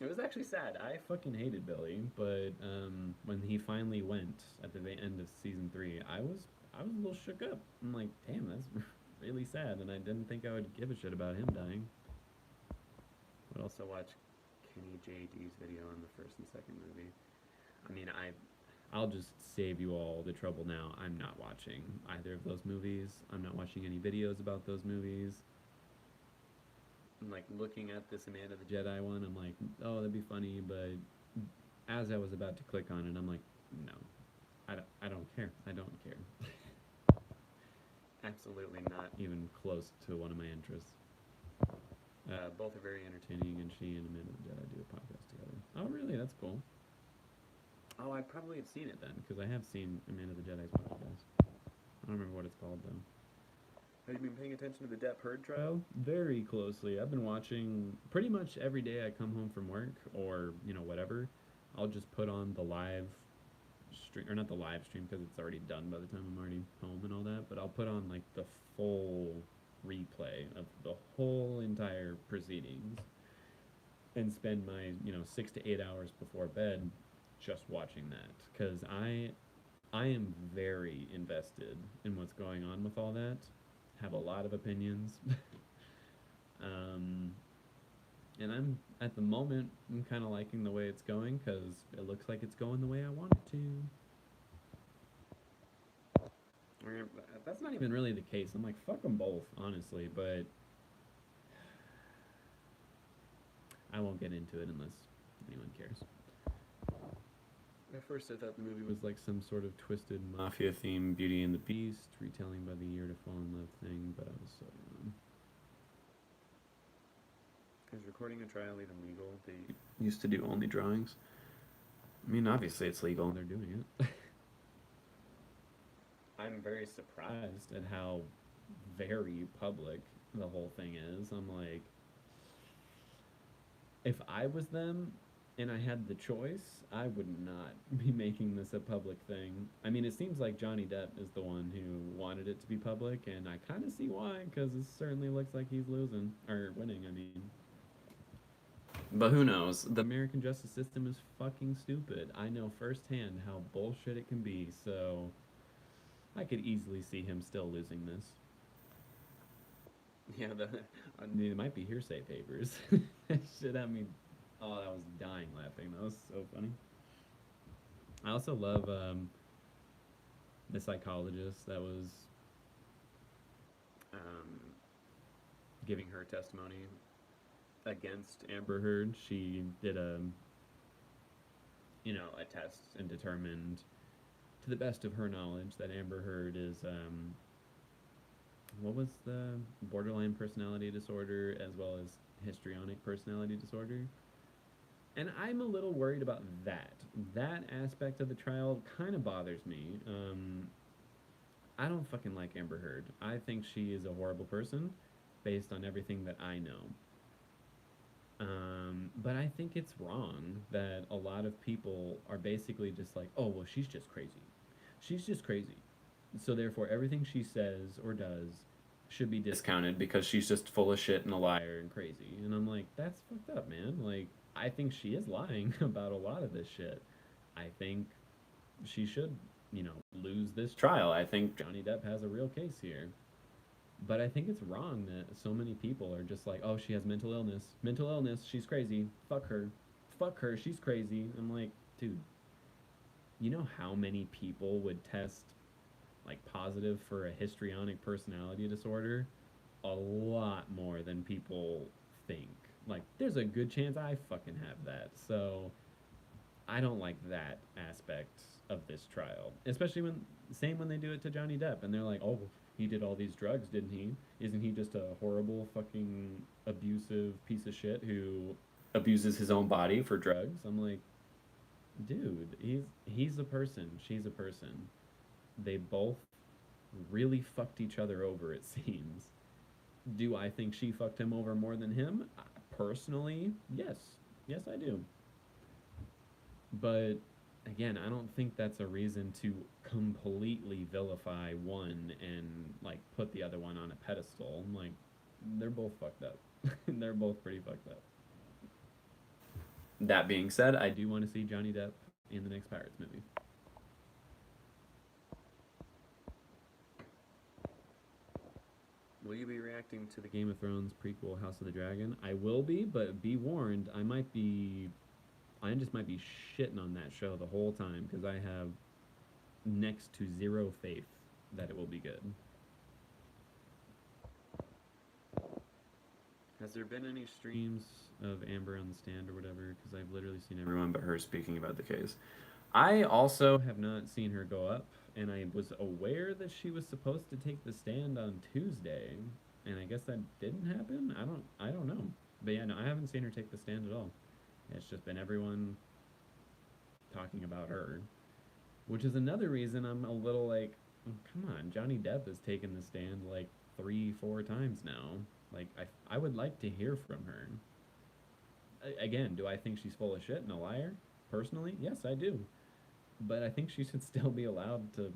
It was actually sad. I fucking hated Billy, but when he finally went at the end of season 3, I was a little shook up. I'm like, damn, that's really sad, and I didn't think I would give a shit about him dying. But also watch Kenny JD's video on the first and second movie. I mean, I'll just save you all the trouble now. I'm not watching either of those movies. I'm not watching any videos about those movies. I'm like looking at this Amanda the Jedi one. I'm like, oh, that'd be funny, but as I was about to click on it, I'm like, no, I don't care. I don't care. Absolutely not even close to one of my interests. Both are very entertaining, and she and Amanda the Jedi do a podcast together. Oh, really? That's cool. Oh, I probably have seen it then, because I have seen Amanda the Jedi's podcast. I don't remember what it's called though. Have you been paying attention to the Depp Heard trial? Very closely. I've been watching pretty much every day I come home from work or, whatever. I'll just put on the live stream, or not the live stream because it's already done by the time I'm already home and all that, but I'll put on like the full replay of the whole entire proceedings and spend my, 6 to 8 hours before bed just watching that because I am very invested in what's going on with all that. Have a lot of opinions. um, and at the moment, I'm kind of liking the way it's going because it looks like it's going the way I want it to. That's not even really the case. I'm like, fuck them both, honestly, but I won't get into it unless anyone cares. At first, I thought the movie was like some sort of twisted mafia themed Beauty and the Beast, retelling by the year to fall in love thing, but I was so young. Is recording a trial even legal? They used to do only drawings. I mean, obviously it's legal and they're doing it. I'm very surprised at how very public the whole thing is. I'm like, if I was them and I had the choice, I would not be making this a public thing. I mean, it seems like Johnny Depp is the one who wanted it to be public, and I kind of see why, because it certainly looks like he's losing, or winning, I mean. But who knows? The American justice system is fucking stupid. I know firsthand how bullshit it can be, so I could easily see him still losing this. Yeah, I mean, it might be hearsay papers. That shit had me. Oh, I was dying laughing. That was so funny. I also love the psychologist that was um, giving her testimony against Amber Heard. She did a test and determined, to the best of her knowledge, that Amber Heard is what was the borderline personality disorder as well as histrionic personality disorder. And I'm a little worried about that. That aspect of the trial kind of bothers me. I don't fucking like Amber Heard. I think she is a horrible person based on everything that I know. But I think it's wrong that a lot of people are basically just like, oh, well, she's just crazy. She's just crazy. So therefore, everything she says or does should be discounted because she's just full of shit and a liar and crazy. And I'm like, that's fucked up, man. Like, I think she is lying about a lot of this shit. I think she should, lose this trial. I think Johnny Depp has a real case here. But I think it's wrong that so many people are just like, oh, she has mental illness. Mental illness, she's crazy. Fuck her. Fuck her, she's crazy. I'm like, dude, you know how many people would test like positive for a histrionic personality disorder? A lot more than people think. Like, there's a good chance I fucking have that. So I don't like that aspect of this trial, especially when they do it to Johnny Depp and they're like, "Oh, he did all these drugs, didn't he? Isn't he just a horrible fucking abusive piece of shit who abuses his own body for drugs?" I'm like, "Dude, he's a person, she's a person. They both really fucked each other over, it seems. Do I think she fucked him over more than him? Personally, yes. Yes, I do. But again, I don't think that's a reason to completely vilify one and like put the other one on a pedestal. I'm like, they're both fucked up. They're both pretty fucked up. That being said, I do want to see Johnny Depp in the next Pirates movie. Will you be reacting to the Game of Thrones prequel House of the Dragon? I will be, but be warned, I just might be shitting on that show the whole time because I have next to zero faith that it will be good. Has there been any streams of Amber on the stand or whatever? Because I've literally seen everyone but her speaking about the case. I also have not seen her go up, and I was aware that she was supposed to take the stand on Tuesday, and I guess that didn't happen. I don't know, but yeah, no, I haven't seen her take the stand at all. It's just been everyone talking about her, which is another reason I'm a little like, oh, come on, Johnny Depp has taken the stand like 3, 4 times now. Like, I would like to hear from her. Again, do I think she's full of shit and a liar? Personally, yes, I do. But I think she should still be allowed to,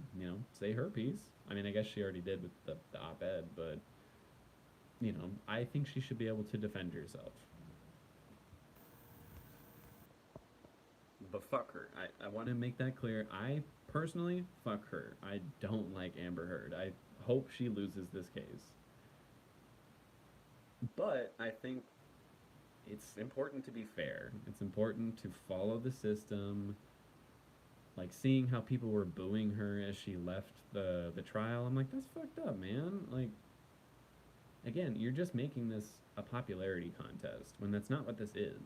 say her piece. I mean, I guess she already did with the op-ed, but, I think she should be able to defend herself. But fuck her. I want to make that clear. I personally, fuck her. I don't like Amber Heard. I hope she loses this case. But I think it's important to be fair. It's important to follow the system. Like seeing how people were booing her as she left the trial, I'm like, that's fucked up, man. Like, again, you're just making this a popularity contest when that's not what this is.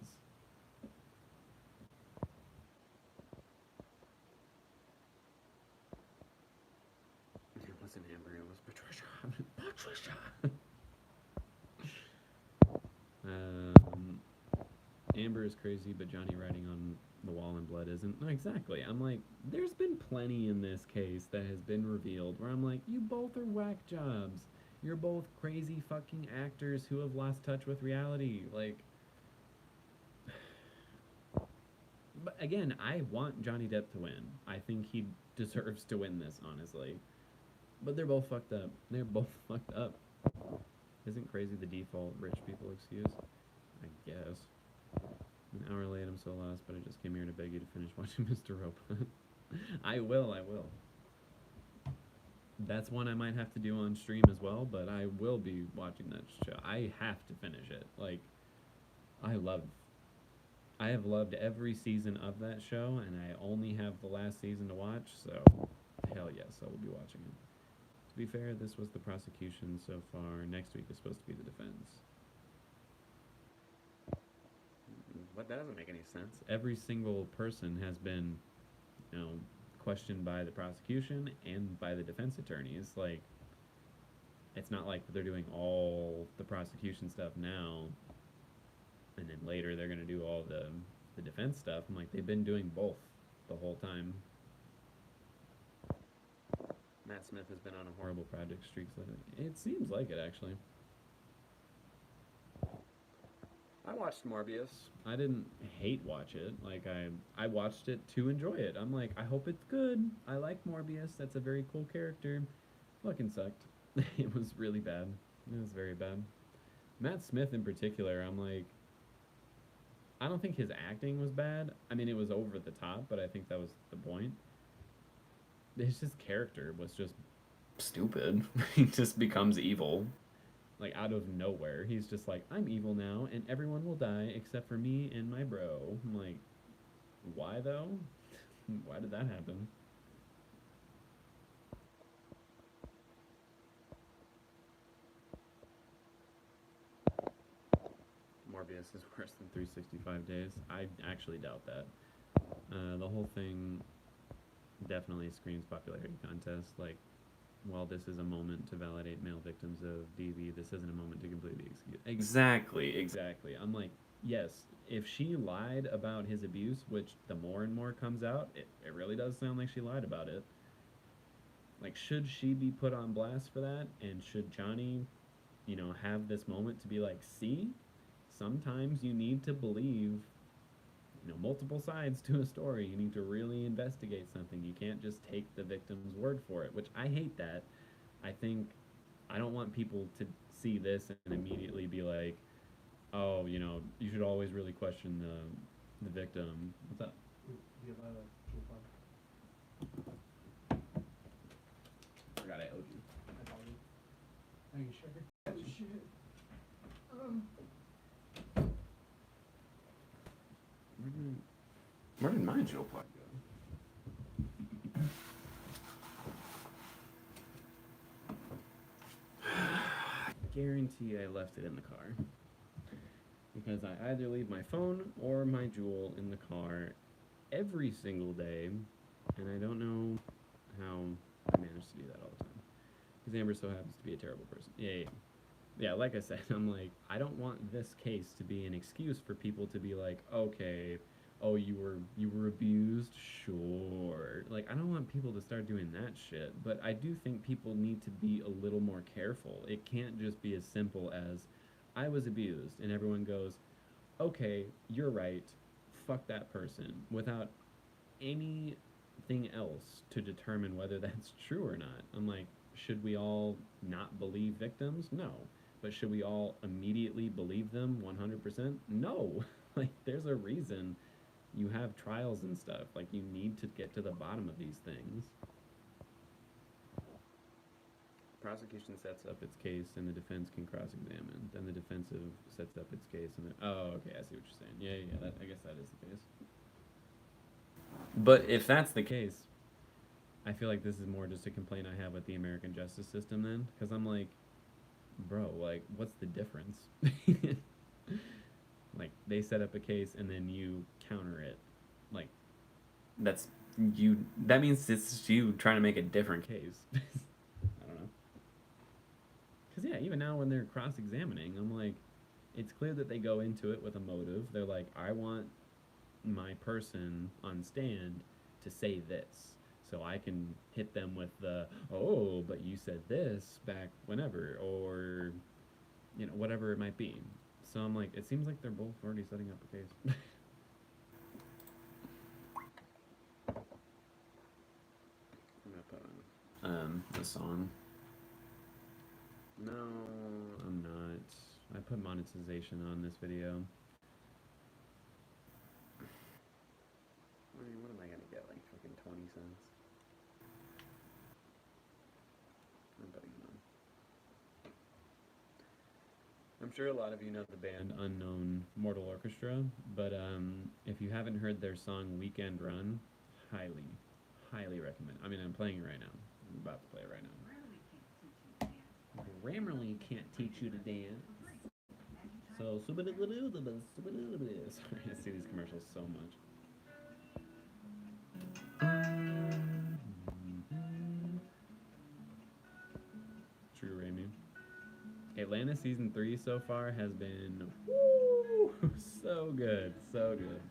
It wasn't Amber, it was Patricia. Patricia. Um, Amber is crazy, but Johnny writing on the wall in blood isn't. No, exactly. I'm like, there's been plenty in this case that has been revealed where I'm like, you both are whack jobs. You're both crazy fucking actors who have lost touch with reality. Like, but again, I want Johnny Depp to win. I think he deserves to win this, honestly. But they're both fucked up. They're both fucked up. Isn't crazy the default rich people excuse? I guess. An hour late, I'm so lost, but I just came here to beg you to finish watching Mr. Robot. I will, I will. That's one I might have to do on stream as well, but I will be watching that show. I have to finish it. Like, I love I have loved every season of that show, and I only have the last season to watch, so hell yes, I will be watching it. To be fair, this was the prosecution so far. Next week is supposed to be the defense. What? That doesn't make any sense. Every single person has been, you know, questioned by the prosecution and by the defense attorneys. Like, it's not like they're doing all the prosecution stuff now, and then later they're gonna do all the defense stuff. I'm like, they've been doing both the whole time. Matt Smith has been on a horrible project streak lately. It seems like it actually. I watched Morbius. I didn't hate watch it. Like I watched it to enjoy it. I'm like, I hope it's good. I like Morbius. That's a very cool character. Fucking sucked. It was really bad. It was very bad. Matt Smith in particular, I'm like, I don't think his acting was bad. I mean, it was over the top, but I think that was the point. His just character was just stupid. He just becomes evil, like out of nowhere. He's just like, I'm evil now, and everyone will die except for me and my bro. I'm like, why though? Why did that happen? Morbius is worse than 365 days. I actually doubt that. The whole thing definitely screams popularity contest. Like, while this is a moment to validate male victims of DV, this isn't a moment to completely excuse. Exactly, exactly. I'm like, yes, if she lied about his abuse, which the more and more comes out, it really does sound like she lied about it. Like, should she be put on blast for that? And should Johnny, have this moment to be like, see, sometimes you need to believe, multiple sides to a story. You need to really investigate something. You can't just take the victim's word for it, which I hate that. I think I don't want people to see this and immediately be like, oh, you should always really question the victim. What's up? Do you have a forgot I owed you. I told you. Are you sure? Oh shit. Where did my Joe plug go? I guarantee I left it in the car. Because I either leave my phone or my Juul in the car every single day, and I don't know how I manage to do that all the time. Because Amber so happens to be a terrible person. Yeah, like I said, I'm like, I don't want this case to be an excuse for people to be like, okay, oh, you were abused, sure. Like, I don't want people to start doing that shit, but I do think people need to be a little more careful. It can't just be as simple as I was abused and everyone goes, "Okay, you're right. Fuck that person," without anything else to determine whether that's true or not. I'm like, should we all not believe victims? No. But should we all immediately believe them 100%? No. Like, there's a reason you have trials and stuff. Like, you need to get to the bottom of these things. Prosecution sets up its case and the defense can cross-examine. Then the defensive sets up its case and then, oh, okay, I see what you're saying. Yeah, I guess that is the case. But if that's the case, I feel like this is more just a complaint I have with the American justice system then, because I'm like, bro, like, what's the difference? Like, they set up a case and then you counter it. Like, that's you. That means it's you trying to make a different case. I don't know. Because yeah, even now when they're cross-examining, I'm like, it's clear that they go into it with a motive. They're like, I want my person on stand to say this, so I can hit them with the, oh, but you said this back whenever, or whatever it might be. So I'm like, it seems like they're both already setting up a case. I'm gonna put on a song. No, I'm not. I put monetization on this video. I mean, what am I gonna get? Like fucking 20 cents? I'm putting it on. I'm sure a lot of you know the band Unknown Mortal Orchestra, but if you haven't heard their song Weekend Run, highly, highly recommend. I mean, I'm playing it right now. I'm about to play it right now. Grammarly can't teach you to dance. So, sorry, I see these commercials so much. True, Raimi. Atlanta season 3 so far has been so good, so good.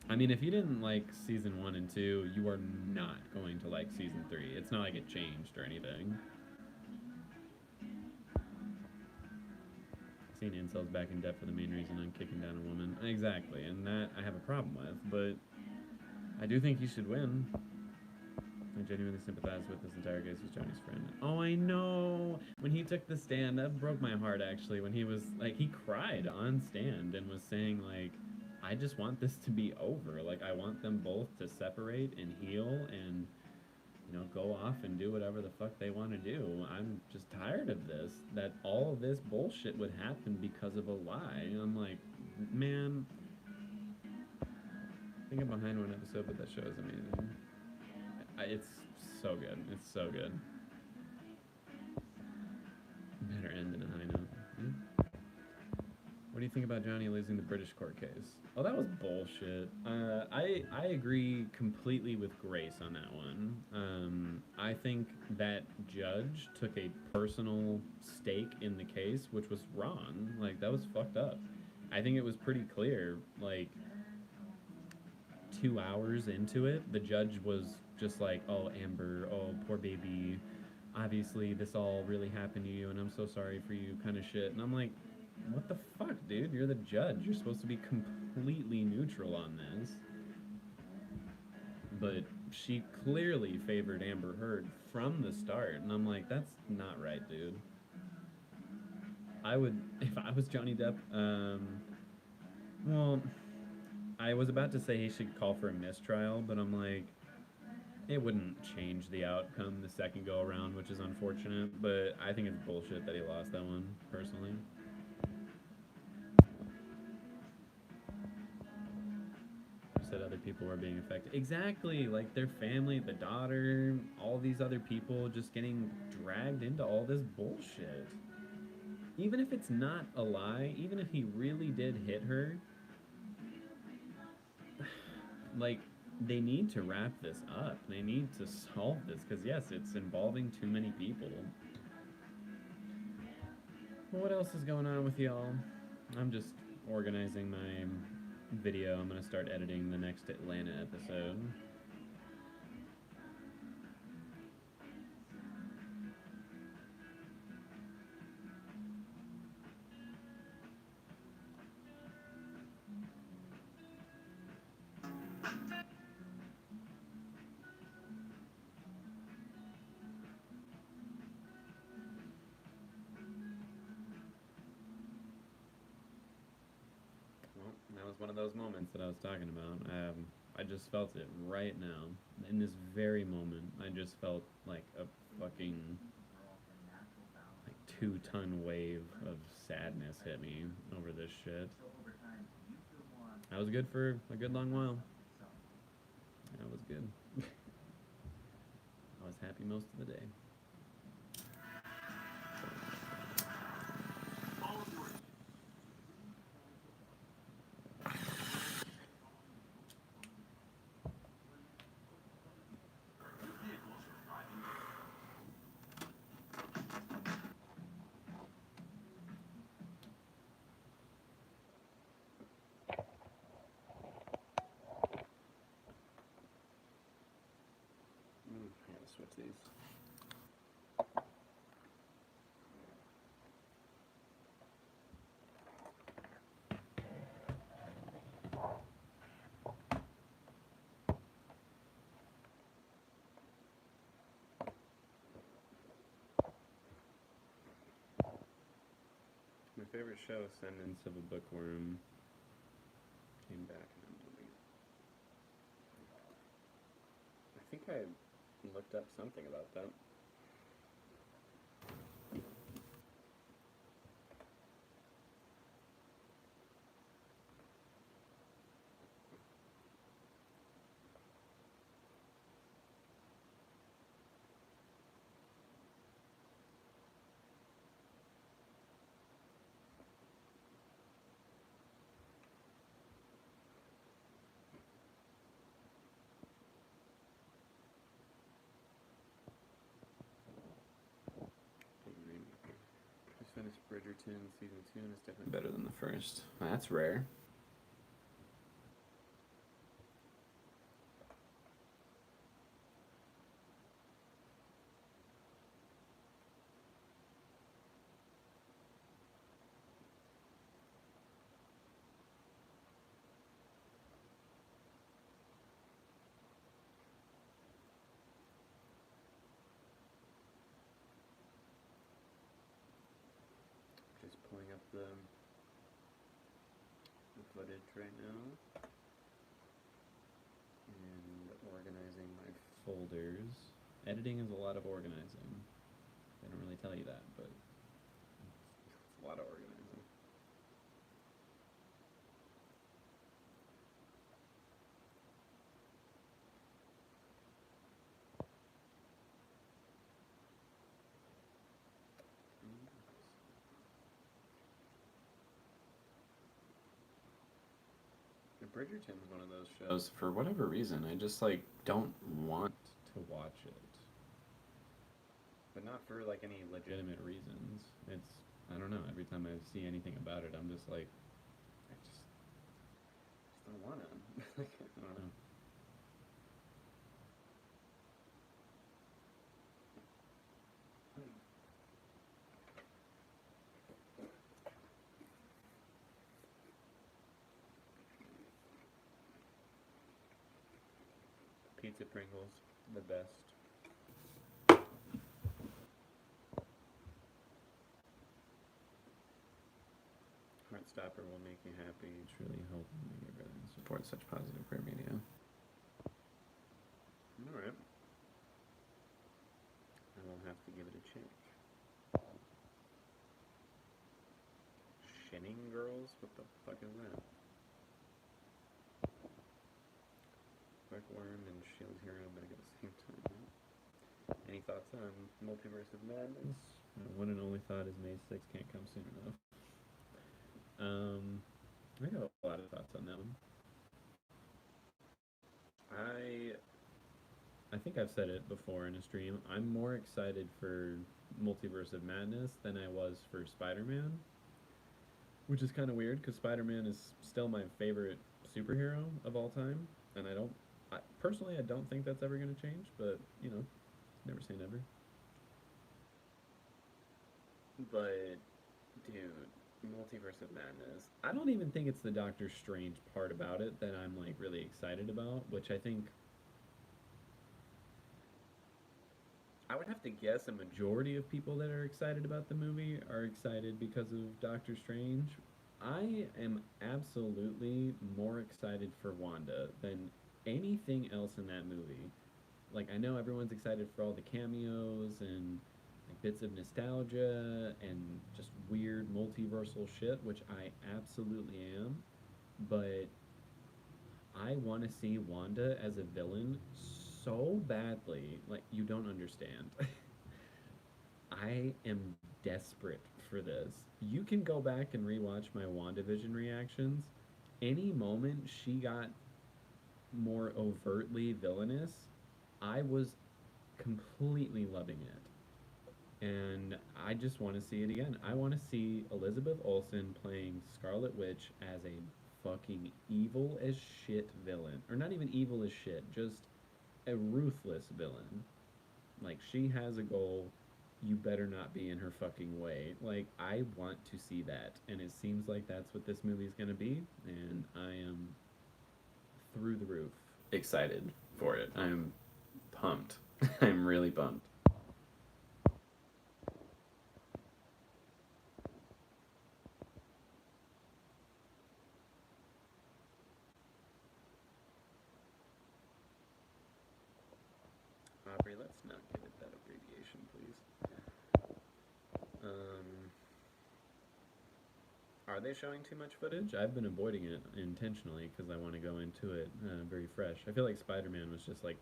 I mean, if you didn't like season 1 and 2, you are not going to like season 3. It's not like it changed or anything. Seeing incels back in depth for the main reason I'm kicking down a woman. Exactly, and that I have a problem with, but I do think he should win. I genuinely sympathize with this entire case with Johnny's friend. Oh, I know. When he took the stand, that broke my heart actually. When he was like, he cried on stand and was saying like, I just want this to be over. Like, I want them both to separate and heal and, you know, go off and do whatever the fuck they want to do. I'm just tired of this. That all this bullshit would happen because of a lie. And I'm like, man, I think I'm behind one episode, but that show is amazing. It's so good. It's so good. Better end in a high note. What do you think about Johnny losing the British court case? Oh, that was bullshit. I agree completely with Grace on that one. I think that judge took a personal stake in the case, which was wrong. Like, that was fucked up. I think it was pretty clear, like, 2 hours into it, the judge was just like, oh, Amber, oh, poor baby. Obviously, this all really happened to you, and I'm so sorry for you, kind of shit. And I'm like, what the fuck, dude? You're the judge. You're supposed to be completely neutral on this. But she clearly favored Amber Heard from the start, and I'm like, that's not right, dude. I would, if I was Johnny Depp, well, I was about to say he should call for a mistrial, but I'm like, it wouldn't change the outcome the second go around, which is unfortunate, but I think it's bullshit that he lost that one, personally. You said other people were being affected. Exactly, like their family, the daughter, all these other people just getting dragged into all this bullshit. Even if it's not a lie, even if he really did hit her, like, they need to wrap this up. They need to solve this, because yes, it's involving too many people. What else is going on with y'all? I'm just organizing my video. I'm going to start editing the next Atlanta episode. Well, that was one of those moments that I was talking about. I just felt it right now. In this very moment, I just felt like a fucking like 2-ton wave of sadness hit me over this shit. I was good for a good long while. That was good. I was happy most of the day. I gotta switch these. My favorite show, Ascendance of a Bookworm, came back and I'm deleting. I think I looked up something about that. Just finished Bridgerton season 2 and it's definitely better than the first. That's rare. the footage right now and organizing my folders. Editing is a lot of organizing. They don't really tell you that, but it's a lot of organizing. Bridgerton's one of those shows. For whatever reason, I just like don't want to watch it. But not for like any legitimate reasons. It's I don't know. Every time I see anything about it, I'm just like, I just don't wanna. I don't know. Pizza Pringles, the best. Heartstopper will make you happy. Truly hope you make it better and support such positive queer media. Alright. I will have to give it a check. Shinning Girls? What the fuck is that? Worm and Shield Hero back at the same time. Any thoughts on Multiverse of Madness? My one and only thought is May 6th can't come soon enough. I got a lot of thoughts on that one. I think I've said it before in a stream. I'm more excited for Multiverse of Madness than I was for Spider-Man, which is kind of weird because Spider-Man is still my favorite superhero of all time, and personally, I don't think that's ever going to change, but, you know, never say never. But, dude, Multiverse of Madness. I don't even think it's the Doctor Strange part about it that I'm, like, really excited about, which I think I would have to guess a majority of people that are excited about the movie are excited because of Doctor Strange. I am absolutely more excited for Wanda than anything else in that movie. Like, I know everyone's excited for all the cameos and like bits of nostalgia and just weird multiversal shit, which I absolutely am. But I want to see Wanda as a villain so badly. Like, you don't understand. I am desperate for this. You can go back and rewatch my WandaVision reactions. Any moment she got more overtly villainous, I was completely loving it. And I just want to see it again. I want to see Elizabeth Olsen playing Scarlet Witch as a fucking evil as shit villain. Or not even evil as shit, just a ruthless villain. Like, she has a goal. You better not be in her fucking way. Like, I want to see that. And it seems like that's what this movie's going to be. And I am through the roof excited for it. I'm pumped. I'm really pumped. Aubrey, let's not give it that abbreviation, please. Um, are they showing too much footage? I've been avoiding it intentionally because I want to go into it very fresh. I feel like Spider-Man was just like,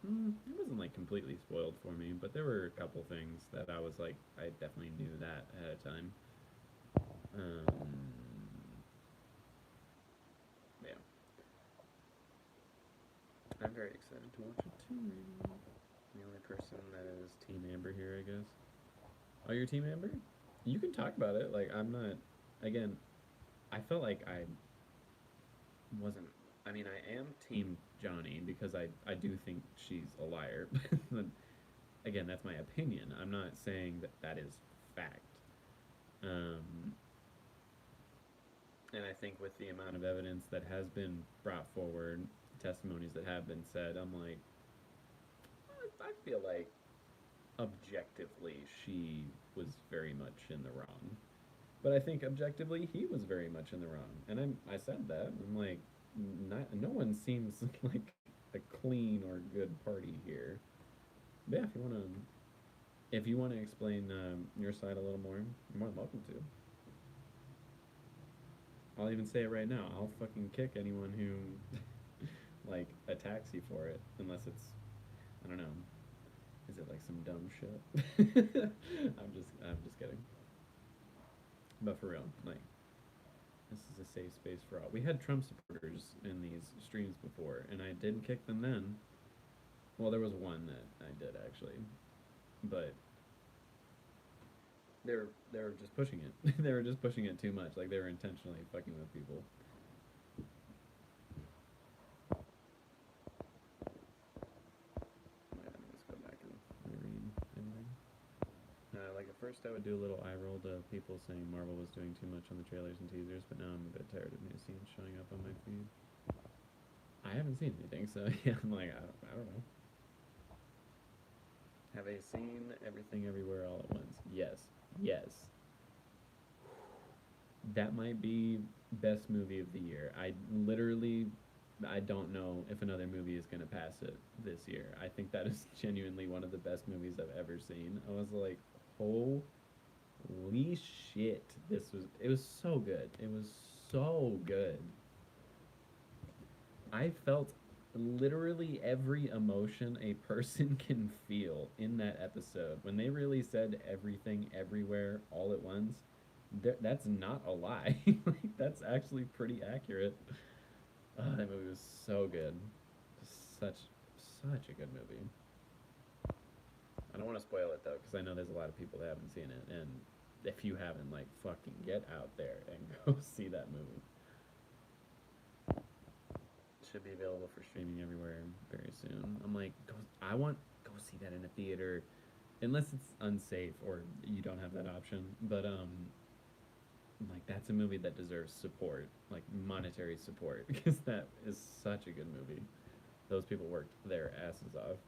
it wasn't like completely spoiled for me, but there were a couple things that I was like, I definitely knew that ahead of time. Um, yeah, I'm very excited to watch it too. The only person that is Team Amber here, I guess. Oh, you're Team Amber? You can talk about it. Like, I'm not. Again, I felt like I wasn't. I mean, I am Team Johnny because I do think she's a liar. But again, that's my opinion. I'm not saying that that is fact. Um, and I think with the amount of evidence that has been brought forward, testimonies that have been said, I'm like, I feel like objectively she was very much in the wrong. But I think objectively he was very much in the wrong, and I said that. I'm like, not, no one seems like a clean or good party here. But yeah, if you want to explain your side a little more, you're more than welcome to. I'll even say it right now. I'll fucking kick anyone who like attacks you for it, unless it's, I don't know. Is it like some dumb shit? I'm just kidding. But for real, like this is a safe space for all. We had Trump supporters in these streams before, and I did kick them then. Well, there was one that I did actually, but they were just pushing it. They were just pushing it too much. Like they were intentionally fucking with people. Let me just go back and reread everything. Like at first, I would do a little eye roll to people saying Marvel was doing too much on the trailers and teasers, but now I'm a bit tired of new scenes showing up on my feed. I haven't seen anything, so yeah, I'm like, I don't know. Have I seen everything everywhere all at once? Yes. Yes. That might be best movie of the year. I don't know if another movie is gonna pass it this year. I think that is genuinely one of the best movies I've ever seen. I was like, holy shit. It was so good. It was so good. I felt literally every emotion a person can feel in that episode. When they really said everything everywhere all at once, that's not a lie. Like that's actually pretty accurate. That movie was so good. Such such a good movie. I don't want to spoil it though, because I know there's a lot of people that haven't seen it, and if you haven't, like, fucking get out there and go see that movie. Should be available for streaming everywhere very soon. I'm like, I want go see that in a theater, unless it's unsafe or you don't have that option. But like that's a movie that deserves support, like monetary support, because that is such a good movie. Those people worked their asses off.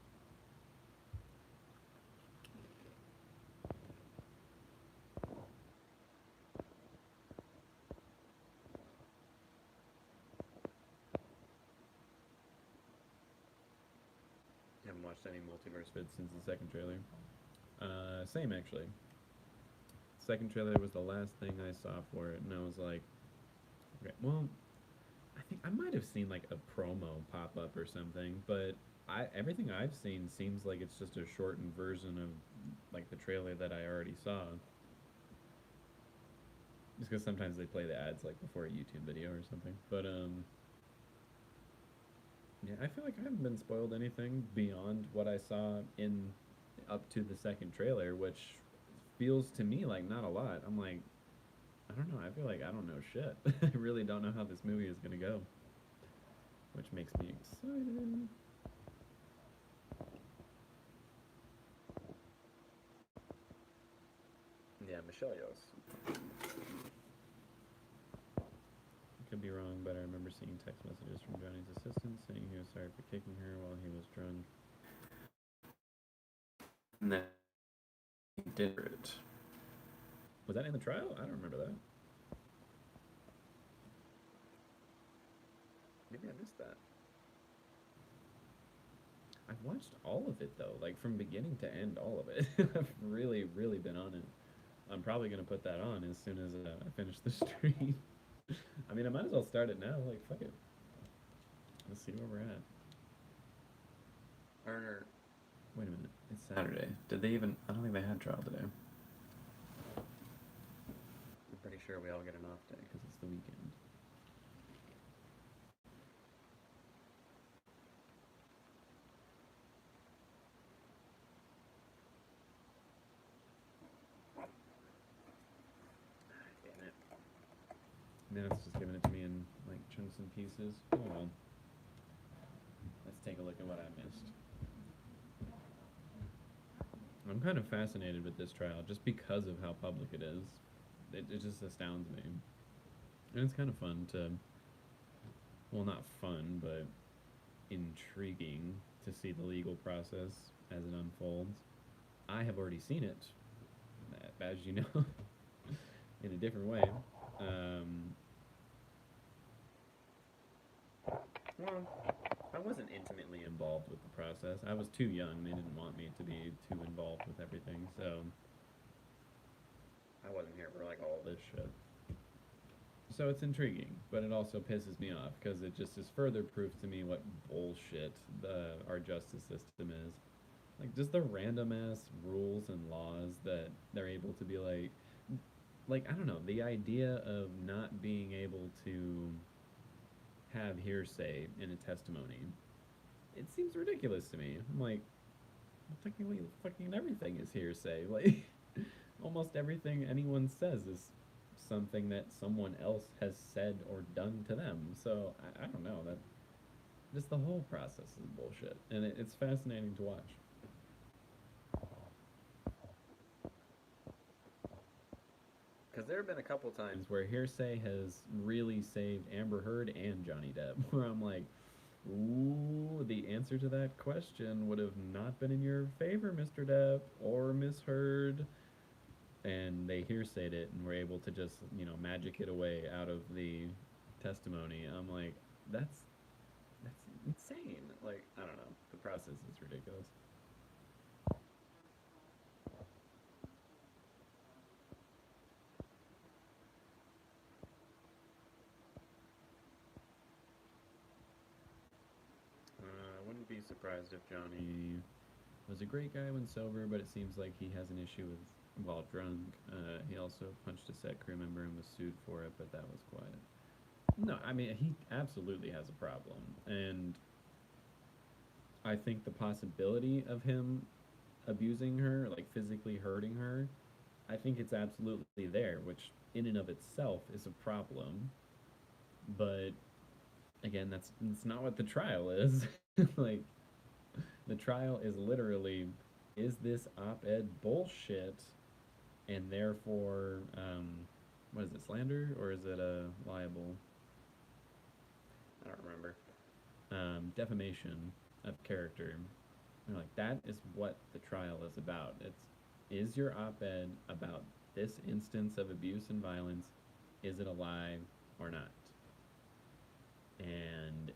I haven't watched any multiverse vids since the second trailer. Same actually. Second trailer was the last thing I saw for it, and I was like, okay, well, I think I might have seen like a promo pop up or something, but I everything I've seen seems like it's just a shortened version of like the trailer that I already saw. Just because sometimes they play the ads like before a YouTube video or something. But yeah, I feel like I haven't been spoiled anything beyond what I saw in up to the second trailer, which feels to me like not a lot. I'm like, I don't know. I feel like I don't know shit. I really don't know how this movie is gonna go, which makes me excited. Yeah, Michelle Yeoh. Could be wrong, but I remember seeing text messages from Johnny's assistant saying he was sorry for kicking her while he was drunk. And then he did it. Was that in the trial? I don't remember that. Maybe I missed that. I've watched all of it though, like from beginning to end, all of it. I've really, really been on it. I'm probably gonna put that on as soon as I finish the stream. I mean, I might as well start it now. Like, fuck it. Let's see where we're at. Or wait a minute, it's Saturday. Did they even? I don't think they had trial today. I'm pretty sure we all get an off day because it's the weekend. Damn it. Now it's just giving it to me in like chunks and pieces. Oh well. Let's take a look at what I missed. I'm kind of fascinated with this trial just because of how public it is. It just astounds me. And it's kind of fun to, well, not fun, but intriguing to see the legal process as it unfolds. I have already seen it, as you know. in a different way. Um, well, I wasn't intimately involved with the process. I was too young. They didn't want me to be too involved with everything, so I wasn't here for like all this shit. So it's intriguing, but it also pisses me off because it just is further proof to me what bullshit our justice system is. Like just the random ass rules and laws that they're able to be like I don't know, the idea of not being able to have hearsay in a testimony. It seems ridiculous to me. I'm like, well, technically, fucking everything is hearsay. Like, almost everything anyone says is something that someone else has said or done to them. So I don't know that just the whole process is bullshit, and it's fascinating to watch. Because there have been a couple times where hearsay has really saved Amber Heard and Johnny Depp, where I'm like, ooh, the answer to that question would have not been in your favor, Mr. Depp or Miss Heard. And they hearsayed it and were able to just, magic it away out of the testimony. I'm like, that's insane. Like, I don't know. The process is ridiculous. I wouldn't be surprised if Johnny was a great guy when sober, but it seems like he has an issue with while drunk. He also punched a set crew member and was sued for it, but that was quiet. No, I mean he absolutely has a problem, and I think the possibility of him abusing her, like physically hurting her, I think it's absolutely there, which in and of itself is a problem. But again, that's not what the trial is. Like the trial is literally, is this op-ed bullshit, and therefore, what is it, slander or is it a liable? I don't remember. Defamation of character. They're like that is what the trial is about. It's is your op-ed about this instance of abuse and violence? Is it a lie or not? And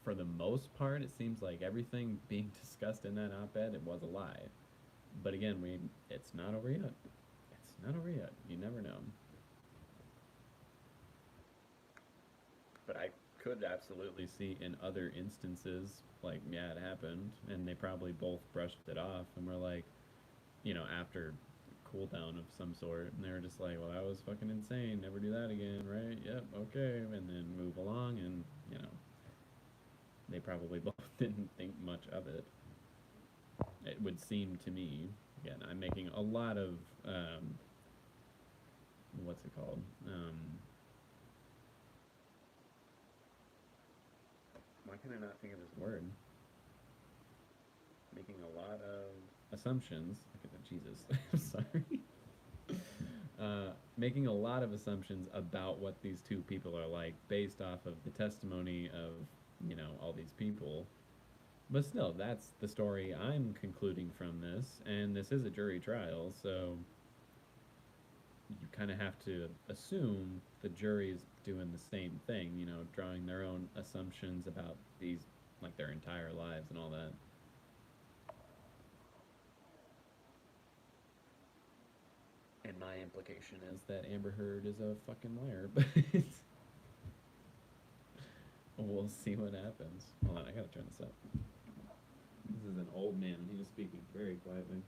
for the most part, it seems like everything being discussed in that op-ed it was a lie. But again, we it's not over yet. It's not over yet. You never know. But I could absolutely see in other instances, like, yeah, it happened, and they probably both brushed it off and were like, after cool down of some sort, and they were just like, well, that was fucking insane. Never do that again, right? Yep, okay, and then move along, and they probably both didn't think much of it. It would seem to me. Again, I'm making a lot of what's it called? Why can I not think of this word? Making a lot of assumptions. Jesus, I'm sorry. Making a lot of assumptions about what these two people are like based off of the testimony of all these people. But still, that's the story I'm concluding from this, and this is a jury trial, so you kind of have to assume the jury's doing the same thing, drawing their own assumptions about these, like their entire lives and all that. And my implication is that Amber Heard is a fucking liar, but we'll see what happens. Hold on, I gotta turn this up. This is an old man, and he was speaking very quietly.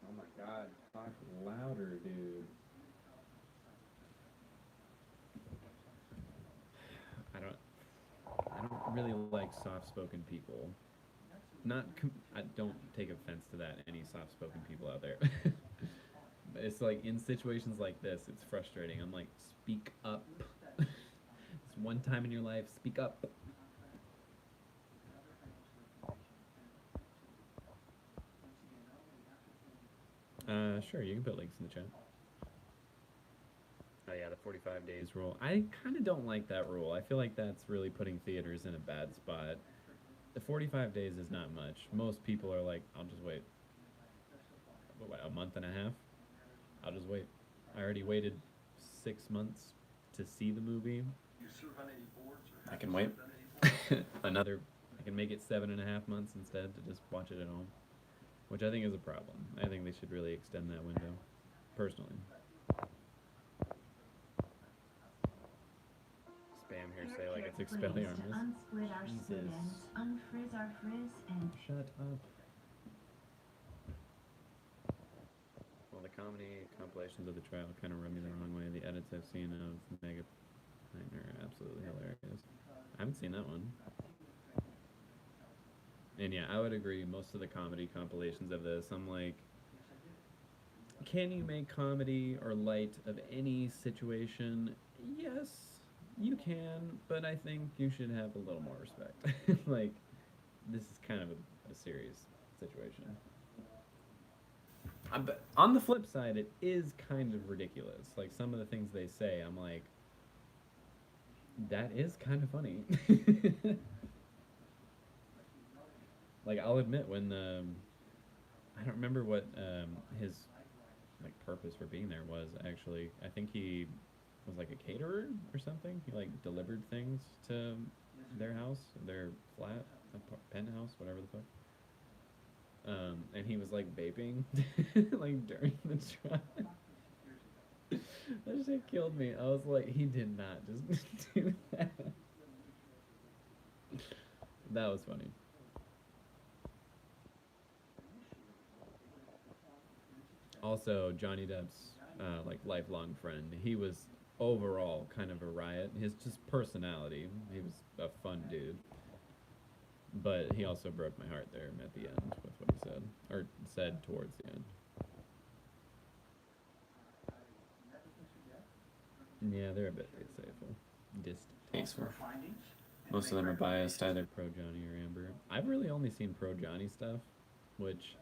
Oh my god, talk louder, dude. I don't. I don't really like soft-spoken people. Not. I don't take offense to that. Any soft-spoken people out there. But it's like in situations like this, it's frustrating. I'm like, speak up. It's one time in your life. Speak up. Sure, you can put links in the chat. Oh yeah, the 45 days rule. I kind of don't like that rule. I feel like that's really putting theaters in a bad spot. The 45 days is not much. Most people are like, I'll just wait. what, a month and a half. I'll just wait. I already waited 6 months to see the movie. I can wait another. I can make it 7.5 months instead to just watch it at home, which I think is a problem. I think they should really extend that window, personally. Spam here say like it's Expelliarmus. Unsplit our split Jesus. ends, unfrizz our frizz, and Shut up. Well, the comedy compilations of the trial kind of rub me the wrong way. The edits I've seen of Mega Nightmare are absolutely hilarious. I haven't seen that one. And yeah, I would agree. Most of the comedy compilations of this, I'm like, can you make comedy or light of any situation? Yes, you can, but I think you should have a little more respect. Like, this is kind of a serious situation. But on the flip side, it is kind of ridiculous. Like, some of the things they say, I'm like, that is kind of funny. Like, I'll admit when I don't remember what his like purpose for being there was actually. I think he was like a caterer or something. He like delivered things to their house, their flat, penthouse, whatever the fuck. And he was like vaping, like during the trial. That shit killed me. I was like, he did not just do that. That was funny. Also, Johnny Depp's like lifelong friend. He was overall kind of a riot. His just personality. He was a fun dude. But he also broke my heart there at the end with what he said, or said towards the end. Yeah, they're a bit distasteful. Distasteful. Most of them are biased, either pro Johnny or Amber. I've really only seen pro Johnny stuff, which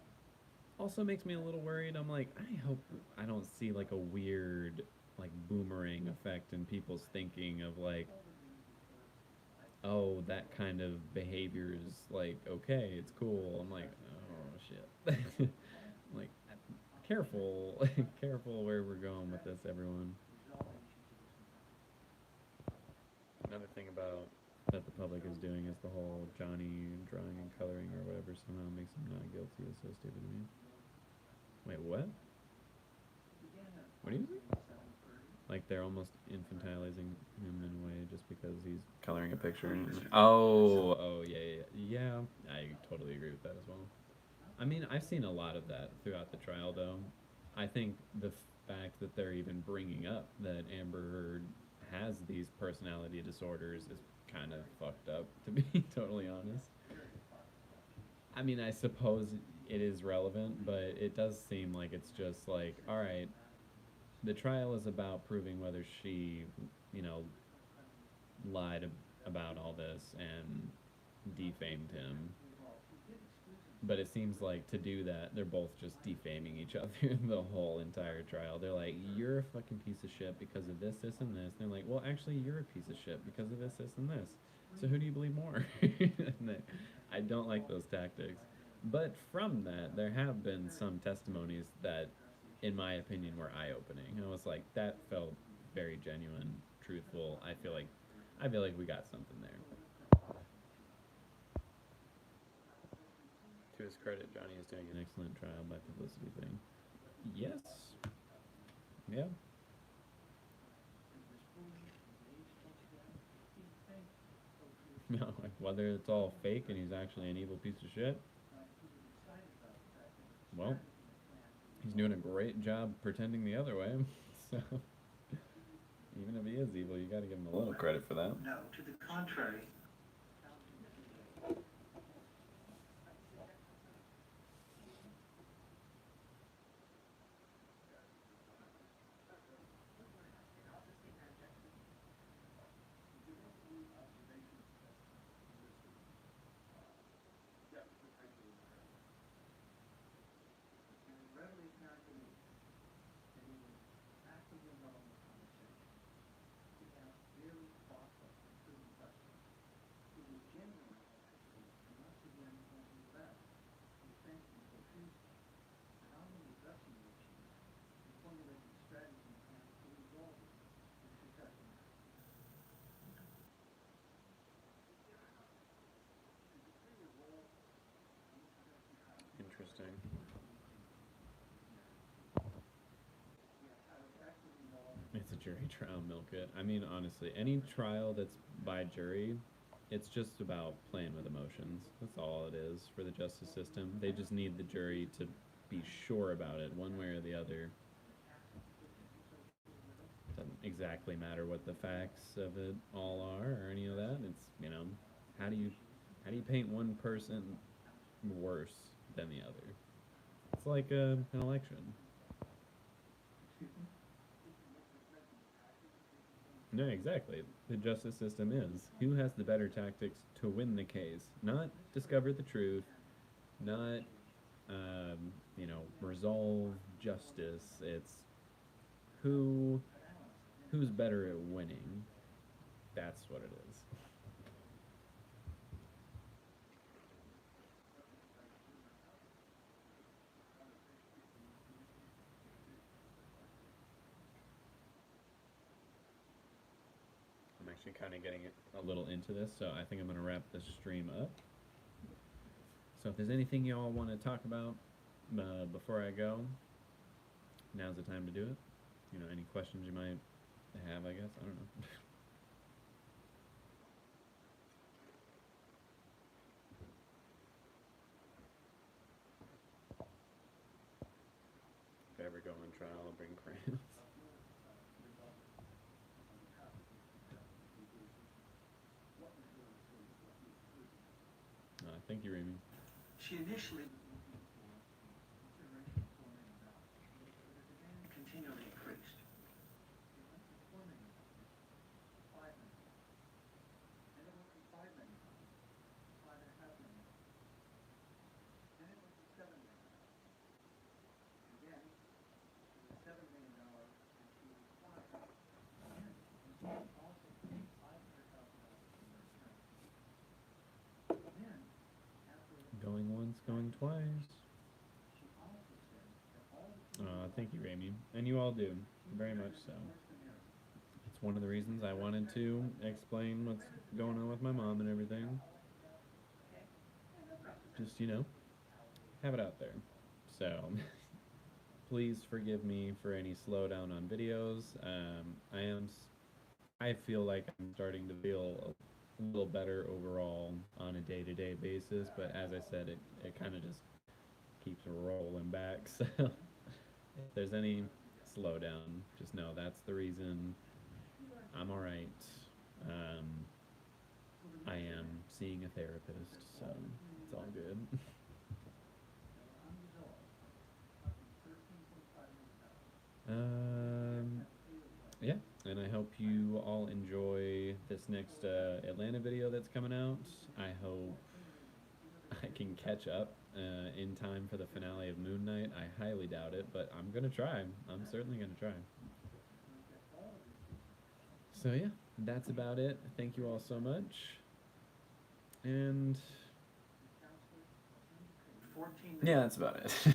also makes me a little worried. I'm like, I hope I don't see like a weird like boomerang effect in people's thinking of like, oh, that kind of behavior is like okay, it's cool. I'm like, oh shit. Like, careful, careful where we're going with this, everyone. Another thing about that the public is doing is the whole Johnny drawing and coloring or whatever somehow makes him not guilty is so stupid to me. Wait, what? What do you think? Like they're almost infantilizing him in a way just because he's coloring a picture. Oh, yeah, yeah, yeah. I totally agree with that as well. I mean, I've seen a lot of that throughout the trial, though. I think the fact that they're even bringing up that Amber Heard has these personality disorders is kind of fucked up, to be totally honest. I mean, I suppose it is relevant, but it does seem like it's just like, all right, the trial is about proving whether she, you know, lied about all this and defamed him. But it seems like to do that, they're both just defaming each other the whole entire trial. They're like, "You're a fucking piece of shit because of this, this, and this." And they're like, "Well, actually, you're a piece of shit because of this, this, and this." So who do you believe more? I don't like those tactics. But from that, there have been some testimonies that, in my opinion, were eye-opening. I was like, that felt very genuine, truthful. I feel like we got something there. To his credit, Johnny is doing an excellent trial by publicity thing. Yes. Yeah. No, like whether it's all fake and he's actually an evil piece of shit, well, he's doing a great job pretending the other way. So even if he is evil, you got to give him a little credit for that. No, to the contrary. Readily apparent to me that he was actively involved in the conversation. He asked very thoughtful and prudent questions It's a jury trial, milk it. I mean, honestly, any trial that's by jury, it's just about playing with emotions. That's all it is for the justice system. They just need the jury to be sure about it, one way or the other. Doesn't exactly matter what the facts of it all are or any of that. It's, you know, how do you paint one person worse than the other? It's like an election. No, exactly. The justice system is who has the better tactics to win the case, not discover the truth, not resolve justice. It's who who's better at winning. That's what it is. I'm actually kind of getting a little into this, so I think I'm going to wrap this stream up. So if there's anything you all want to talk about before I go, now's the time to do it. You know, any questions you might have, I guess. I don't know. If I ever go on trial, I'll bring crayons. Thank you, Remy. She initially continually increased. Going once, going twice. Thank you, Ramy. And you all do. Very much so. It's one of the reasons I wanted to explain what's going on with my mom and everything. Just, have it out there. So, please forgive me for any slowdown on videos. I feel like I'm starting to feel a little better overall on a day-to-day basis, but as I said, it kind of just keeps rolling back. So if there's any slowdown, just know that's the reason. I'm all right. I am seeing a therapist, so it's all good. Yeah, and I hope you all enjoy this next Atlanta video that's coming out. I hope I can catch up in time for the finale of Moon Knight. I highly doubt it, but I'm gonna try. I'm certainly gonna try. So yeah, that's about it. Thank you all so much. And 14 yeah, that's about it.